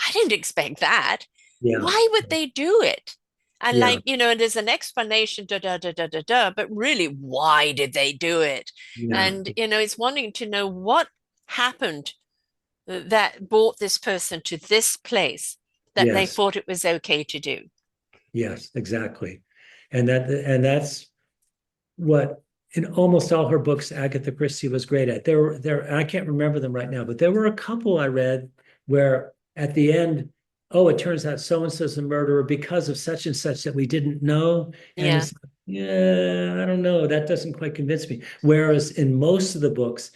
I didn't expect that. yeah, Why would they do it? And yeah, like, there's an explanation, da da da da da da, but really, why did they do it? yeah, And it's wanting to know what happened that brought this person to this place that they yes, thought it was okay to do. yes, exactly. And that's what in almost all her books Agatha Christie was great at. There I can't remember them right now, but there were a couple I read where at the end, oh, it turns out so and so's a murderer because of such and such that we didn't know. And Yeah. it's yeah, I don't know. That doesn't quite convince me. Whereas in most of the books,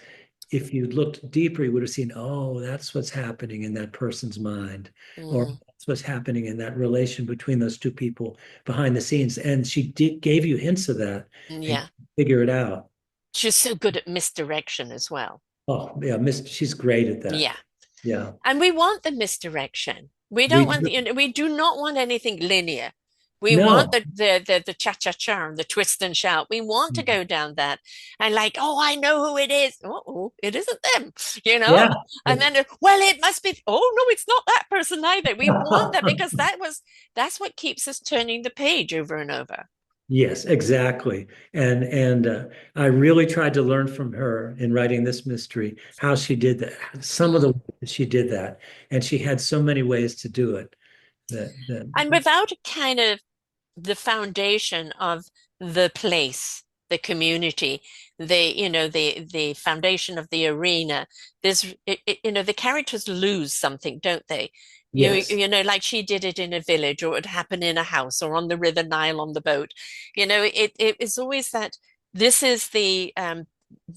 if you looked deeper, you would have seen, oh, that's what's happening in that person's mind, or Mm, that's what's happening in that relation between those two people behind the scenes. And she gave you hints of that, and yeah. figure it out. She's so good at misdirection as well. Oh, yeah, she's great at that. Yeah. Yeah, And we want the misdirection. We we don't want do. we do not want anything linear. We want No, the cha-cha-cha and the twist and shout. We want to go down that and like, oh, I know who it is. Oh, it isn't them, you know? yeah. And then, well, it must be, oh no, it's not that person either. We want that because that's what keeps us turning the page over and over. Yes, exactly. And I really tried to learn from her in writing this mystery how she did that. Some of the Mm. ways that she did that, and she had so many ways to do it. That And without kind of the foundation of the place, the community, the foundation of the arena. The characters lose something, don't they? yes, Like she did it in a village, or it would happen in a house, or on the River Nile on the boat. It is always that this is the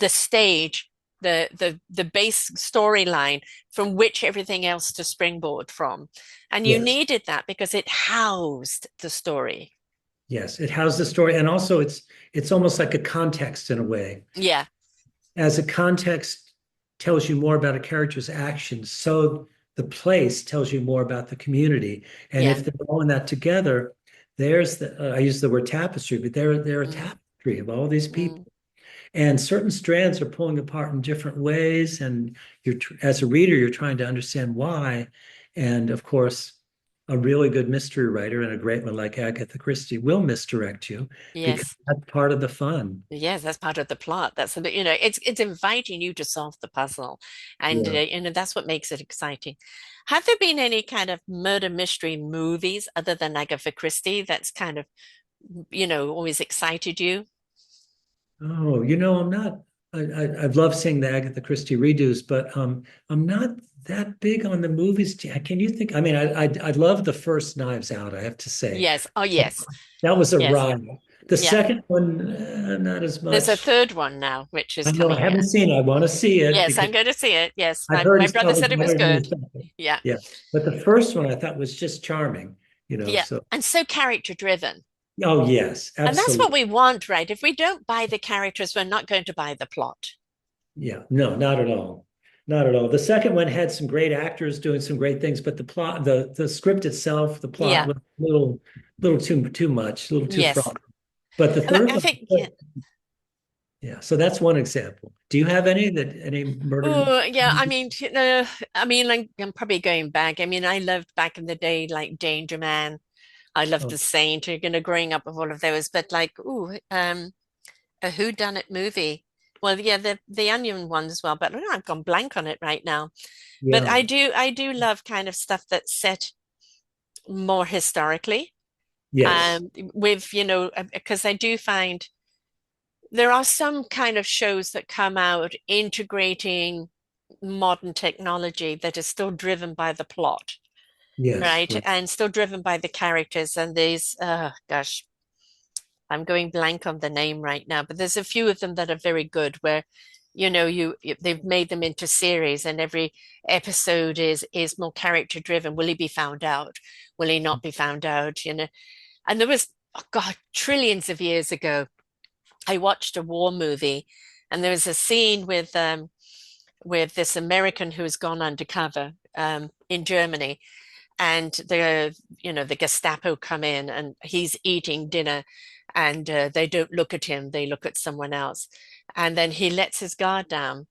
stage, the base storyline from which everything else to springboard from. And you yes, needed that because it housed the story. yes. It houses the story, and also it's almost like a context in a way. Yeah, As a context tells you more about a character's actions, so the place tells you more about the community. And yeah. if they're all in that together, there's I use the word tapestry, but they're a Mm, tapestry of all these people. mm, And certain strands are pulling apart in different ways, and as a reader, you're trying to understand why. And of course, a really good mystery writer and a great one like Agatha Christie will misdirect you because yes. that's part of the fun. Yes, that's part of the plot. That's a bit, it's inviting you to solve the puzzle. And Yeah. that's what makes it exciting. Have there been any kind of murder mystery movies other than Agatha Christie that's kind of, always excited you? Oh, I'm not. I've loved seeing the Agatha Christie redos, but I'm not that big on the movies. Can you think? I mean, I love the first Knives Out, I have to say. Yes. Oh, yes. That was a Yes. ride. The Yeah. second one, not as There's a much. third one now, which is I know I coming haven't in. seen it. I want to see it Yes, because I'm going to see it. Yes. I've heard My it's brother probably said it was better than the good. second. Yeah. Yeah, but the first one I thought was just charming. Yeah. So And so character driven. oh yes, And that's what absolutely. we want, right? If we don't buy the characters, we're not going to buy the plot. Yeah, no, not at all. Not at all. The second one had some great actors doing some great things, but the plot, the script itself, the plot Yeah. was a little too much, a little too Yes. fraught. But the And third I one, think, yeah. yeah. So that's one example. Do you have any murder? Oh, yeah. I mean, like, I'm probably going back. I mean, I loved back in the day, like Danger Man. I loved Oh, The Saint. Growing up with all of those, but like, a whodunit movie. Well, yeah, the Onion one as well, but I don't know, I've gone blank on it right now. But yeah. I do love kind of stuff that's set more historically. Yes. With, because I do find there are some kind of shows that come out integrating modern technology that is still driven by the plot, Yes. right? Right. And still driven by the characters. And these, gosh, I'm going blank on the name right now, but there's a few of them that are very good where, they've made them into series and every episode is more character driven. Will he be found out? Will he not be found out? And there was, oh God, trillions of years ago, I watched a war movie and there was a scene with this American who has gone undercover in Germany and the Gestapo come in and he's eating dinner and they don't look at him, they look at someone else. And then he lets his guard down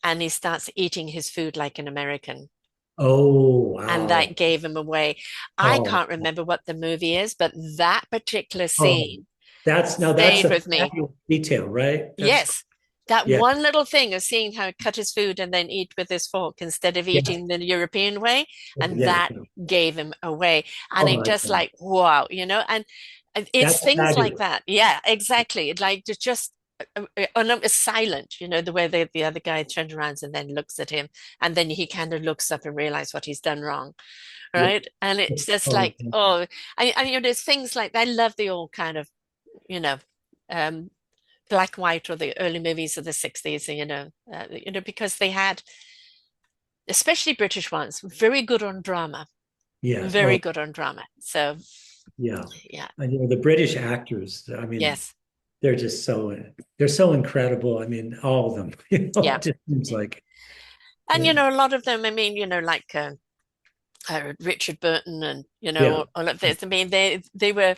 and he starts eating his food like an American. Oh, And wow. that gave him away. I Oh, can't remember what the movie is, but that particular oh. scene That's stayed a with me. fabulous detail, right? That's Yes, that yeah, one little thing of seeing how he cut his food and then eat with his fork instead of yeah, eating the European way, and yeah. that gave him away. And Oh it my just God. like, wow, and it's That's things like fabulous. that. Yeah, exactly. It like just and it's silent, the way the other guy turns around and then looks at him, and then he kind of looks up and realizes what he's done wrong, Yeah. right? And it's just Oh, like, oh, there's things like I love the old kind of, you know, um, black white or the early movies of the 60s, because they had, especially British ones, very good on drama, yes. very Oh, good on drama. So, yeah. yeah, And the British actors, I mean, yes, they're just they're so incredible. I mean, all of them, yeah. it just seems like And, yeah, a lot of them, I mean, like Richard Burton and, yeah. all of this. I mean, they were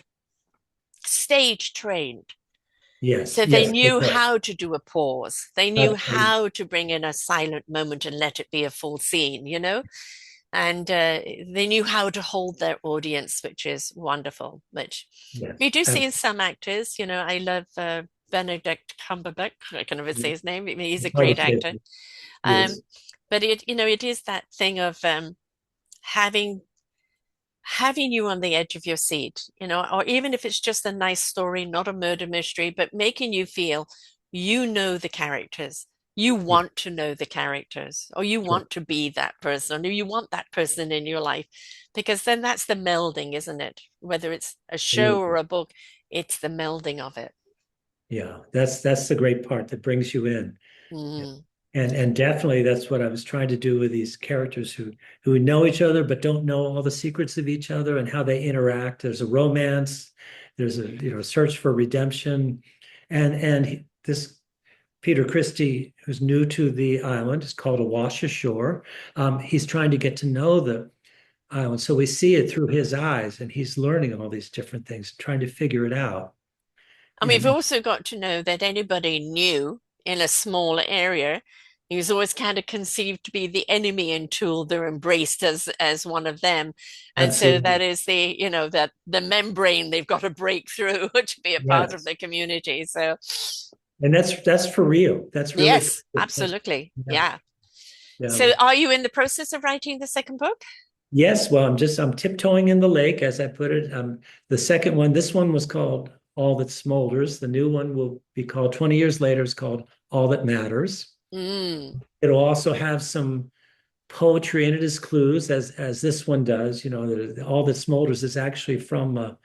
stage trained. Yes, So they yes, they knew were. how to do a pause. They knew Absolutely. how to bring in a silent moment and let it be a full scene. And they knew how to hold their audience, which is wonderful. Which Yes. we do see in some actors. I love Benedict Cumberbatch. I can never say Absolutely. his name. I mean, he's a Hard to great say. actor. Um, Yes. but it is that thing of having having you on the edge of your seat, or even if it's just a nice story, not a murder mystery, but making you feel the characters. You Yeah. want to know the characters, or you Sure. want to be that person, or you want that person in your life, because then that's the melding, isn't it? Whether it's a show or Absolutely. a book, it's the melding of it. Yeah. That's the great part that brings you in. Yeah. Mm. And definitely that's what I was trying to do with these characters who know each other but don't know all the secrets of each other and how they interact. There's a romance, there's a search for redemption, and this Peter Christie, who's new to the island, is called a wash ashore. He's trying to get to know the island, so we see it through his eyes, and he's learning all these different things, trying to figure it out. And we've And also got to know that anybody new in a small area is always kind of conceived to be the enemy until they're embraced as one of them. And so absolutely, that is that the membrane they've got to break through to be a part of yes. the community. So And that's for real. That's really for yes, real. absolutely. Yeah. Yeah. Yeah. So are you in the process of writing the second book? Yes, well, I'm tiptoeing in the lake, as I put it. The second one, this one was called All That Smolders. The new one will be called 20 years later, is called All That Matters. Mm. It'll also have some poetry in it as clues, as this one does. All That Smolders is actually from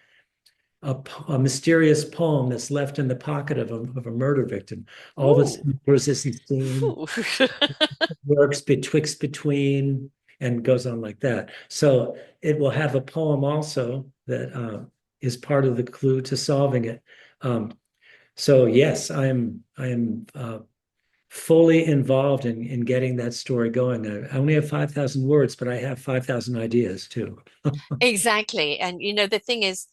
a mysterious poem that's left in the pocket of a murder victim. All that Ooh. smolders is seen, Ooh. works betwixt between, and goes on like that. So it will have a poem also that is part of the clue to solving it. So yes, I am fully involved in getting that story going. I only have 5,000 words, but I have 5,000 ideas too. Exactly. And the thing is,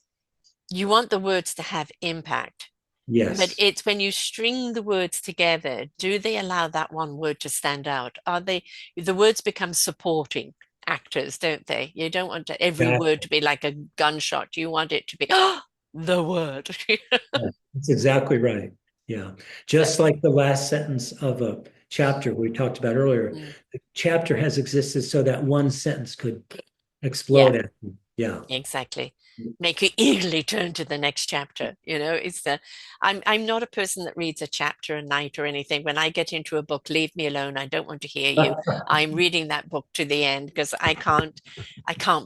you want the words to have impact, but Yes, it's when you string the words together, do they allow that one word to stand out? The words become supporting actors, don't they? You don't want every word exactly. to be like a gunshot. You want it to be, oh, the word. Yeah, that's exactly right. Yeah. So, Just like the last sentence of a chapter we talked about earlier, mm, the chapter has existed so that one sentence could yeah. explode at you. Yeah. Exactly. Make you eagerly turn to the next chapter. It's the I'm not a person that reads a chapter a night or anything. When I get into a book, leave me alone. I don't want to hear you. I'm reading that book to the end because I can't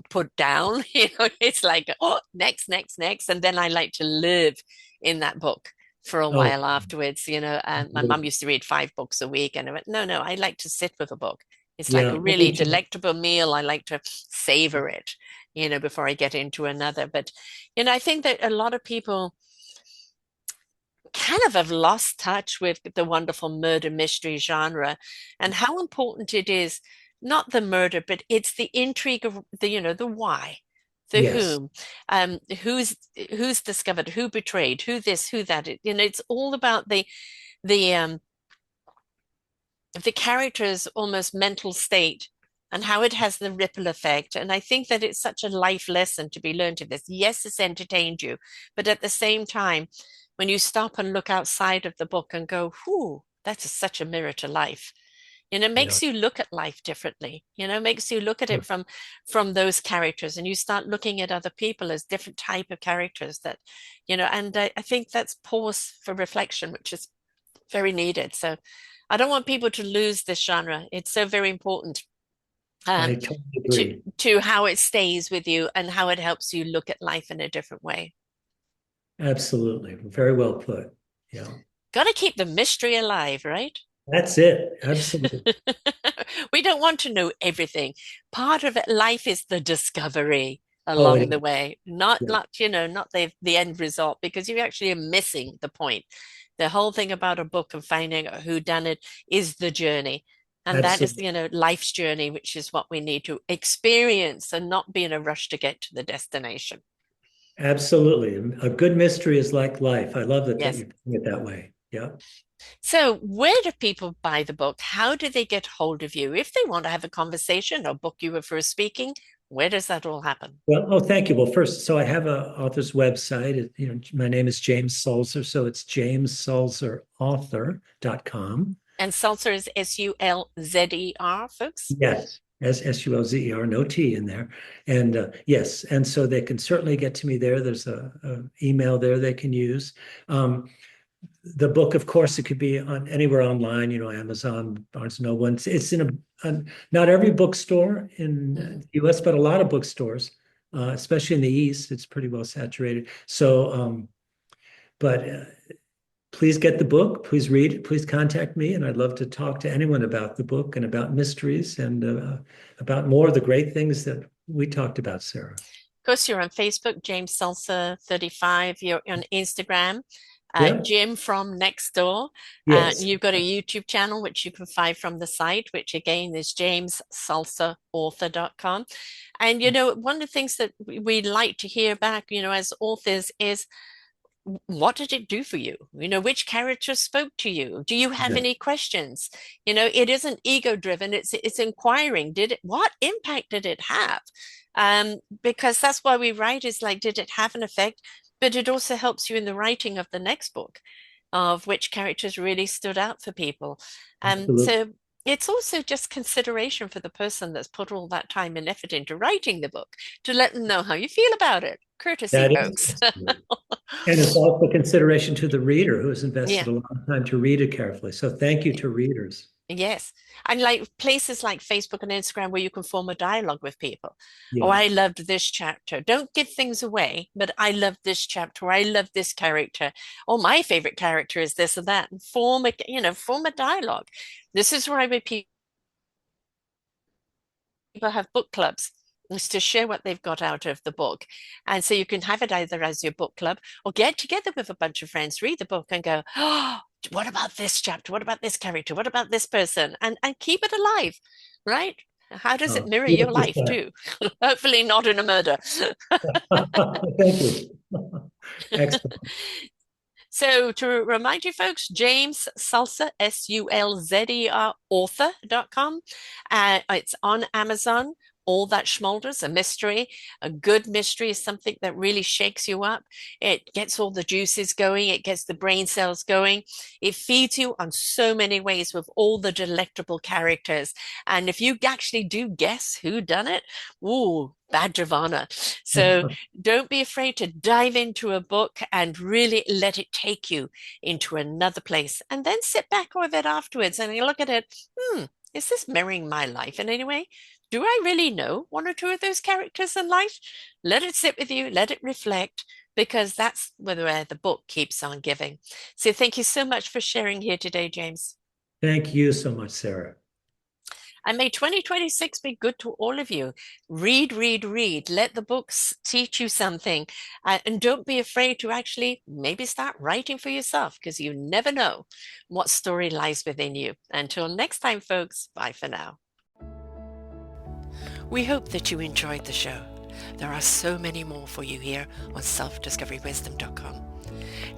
put down. It's like, oh, next, next, next. And then I like to live in that book for a Oh, while afterwards. And my mum used to read 5 books a week, and I went, no, no, I like to sit with a book. It's like yeah. a really delectable meal. I like to savor it before I get into another. But, I think that a lot of people kind of have lost touch with the wonderful murder mystery genre and how important it is, not the murder, but it's the intrigue of the why, the Yes, whom, who's discovered, who betrayed, who this, who that. It's all about the the character's almost mental state and how it has the ripple effect. And I think that it's such a life lesson to be learned in this. Yes, it's entertained you, but at the same time, when you stop and look outside of the book and go, whoo, that's such a mirror to life. It yeah. makes you look at life differently. Makes you look at it from those characters, and you start looking at other people as different type of characters and I think that's pause for reflection, which is very needed. So I don't want people to lose this genre. It's so very important I um, totally to agree. to how it stays with you and how it helps you look at life in a different way. Absolutely. Very well put. Yeah. Got to keep the mystery alive, right? That's it. Absolutely. We don't want to know everything. Part of it, life is the discovery Oh, along it the is. way, not Yeah. not not the end result, because you actually are missing the point. The whole thing about a book and finding out who done it is the journey. And that is, Absolutely. life's journey, which is what we need to experience and not be in a rush to get to the destination. Absolutely. A good mystery is like life. I love that Yes. you're putting it that way. Yeah. So, where do people buy the book? How do they get hold of you? If they want to have a conversation or book you for a speaking, where does that all happen? Well, oh, thank you. Well, first, so I have a author's website. My name is James Sulzer, so it's jamessulzerauthor.com. And Sulzer is Sulzer, folks. Yes, Sulzer, no T in there. And yes, and so they can certainly get to me there. There's a email there they can use. The book, of course, it could be on anywhere online, Amazon, Barnes and Noble. It's in not every bookstore in Mhm. the US, but a lot of bookstores, especially in the East. It's pretty well saturated. So, but please get the book. Please read it. Please contact me. And I'd love to talk to anyone about the book and about mysteries and about more of the great things that we talked about, Sarah. Of course, you're on Facebook, James Salsa 35. You're on Instagram, Yep. Jim from next door. Yes. You've got a YouTube channel, which you can find from the site, which again is jamessalsaauthor.com. And, one of the things that we like to hear back, as authors is, what did it do for you? Which character spoke to you? Do you have Yeah. any questions? It isn't ego driven, it's inquiring. What impact did it have? Because that's why we write, is like, did it have an effect? But it also helps you in the writing of the next book of which characters really stood out for people. Absolutely. So it's also just consideration for the person that's put all that time and effort into writing the book to let them know how you feel about it. Courtesy, That is, folks. and it's also consideration to the reader who has invested Yeah. a lot of time to read it carefully. So thank you to readers. Yes. And like places like Facebook and Instagram where you can form a dialogue with people. Oh, Yeah. I loved this chapter. Don't give things away, but I loved this chapter. Or I love this character. Oh, my favorite character is this and that. And form a dialogue. This is why we people have book clubs is to share what they've got out of the book. And so you can have it either as your book club or get together with a bunch of friends, read the book and go, oh, what about this chapter? What about this character? What about this person? And keep it alive, right? How does it mirror your life 100%. too? Hopefully not in a murder. Thank you. Excellent. So to remind you folks, James Sulzer, Sulzer, author.com. It's on Amazon. All That Schmolders, a mystery, a good mystery is something that really shakes you up. It gets all the juices going. It gets the brain cells going. It feeds you on so many ways with all the delectable characters. And if you actually do guess who done it, ooh, badge of honor. So don't be afraid to dive into a book and really let it take you into another place. And then sit back with it afterwards and you look at it. Is this mirroring my life in any way? Do I really know one or two of those characters in life? Let it sit with you, let it reflect, because that's where the book keeps on giving. So thank you so much for sharing here today, James. Thank you so much, Sarah. And may 2026 be good to all of you. Read, read, read. Let the books teach you something. And don't be afraid to actually maybe start writing for yourself because you never know what story lies within you. Until next time, folks, bye for now. We hope that you enjoyed the show. There are so many more for you here on selfdiscoverywisdom.com.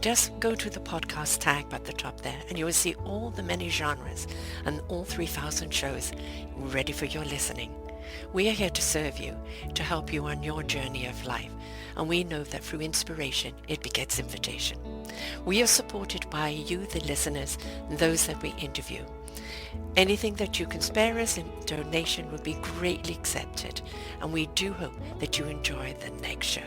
Just go to the podcast tag at the top there and you will see all the many genres and all 3,000 shows ready for your listening. We are here to serve you, to help you on your journey of life, and we know that through inspiration it begets invitation. We are supported by you, the listeners, and those that we interview. Anything that you can spare us in donation would be greatly accepted, and we do hope that you enjoy the next show.